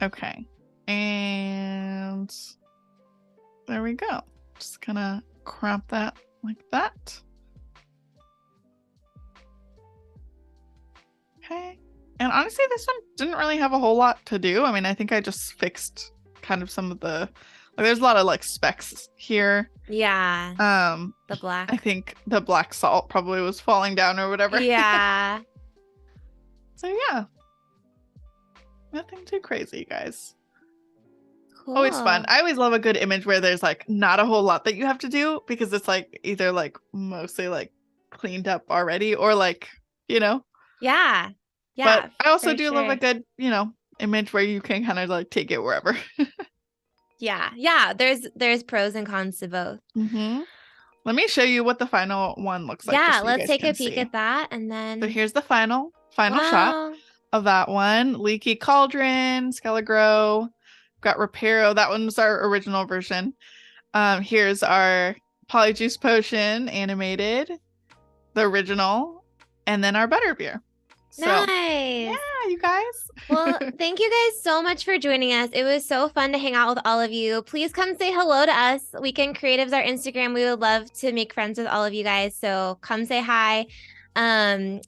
Speaker 2: Okay, and there we go. Just gonna crop that like that. Okay. And honestly, this one didn't really have a whole lot to do. I mean, I think I just fixed kind of some of the, like, there's a lot of like specks here.
Speaker 1: Yeah. The black.
Speaker 2: I think the black salt probably was falling down or whatever.
Speaker 1: Yeah.
Speaker 2: So yeah. Nothing too crazy, guys.
Speaker 1: Cool.
Speaker 2: Always fun. I always love a good image where there's like not a whole lot that you have to do, because it's like either like mostly like cleaned up already or like,
Speaker 1: Yeah. Yeah.
Speaker 2: But I also do love a good, image where you can kind of like take it wherever.
Speaker 1: Yeah. There's pros and cons to both.
Speaker 2: Mm-hmm. Let me show you what the final one looks like, just
Speaker 1: Yeah,
Speaker 2: so you
Speaker 1: let's
Speaker 2: guys
Speaker 1: take a
Speaker 2: can
Speaker 1: peek
Speaker 2: see.
Speaker 1: at that. And
Speaker 2: So
Speaker 1: then,
Speaker 2: here's the final shot
Speaker 1: wow.
Speaker 2: of that one. Leaky Cauldron, Scaligro, got Reparo. That one's our original version. Here's our Polyjuice Potion animated, the original, and then our Butterbeer. So
Speaker 1: Nice.
Speaker 2: yeah, you guys.
Speaker 1: Well, thank you guys so much for joining us. It was so fun to hang out with all of you. Please come say hello to us. Weekend Creatives, our Instagram. We would love to make friends with all of you guys. So come say hi. And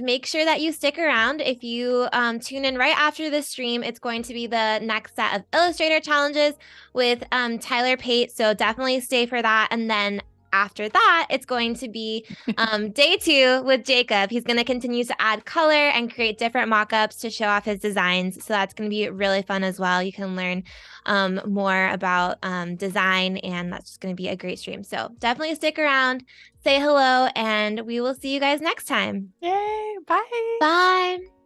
Speaker 1: make sure that you stick around. If you tune in right after the stream, it's going to be the next set of Illustrator challenges with Tyler Pate. So definitely stay for that. And then after that, it's going to be day 2 with Jacob. He's going to continue to add color and create different mock-ups to show off his designs. So that's going to be really fun as well. You can learn more about design, and that's just going to be a great stream. So definitely stick around, say hello, and we will see you guys next time.
Speaker 2: Yay, bye.
Speaker 1: Bye.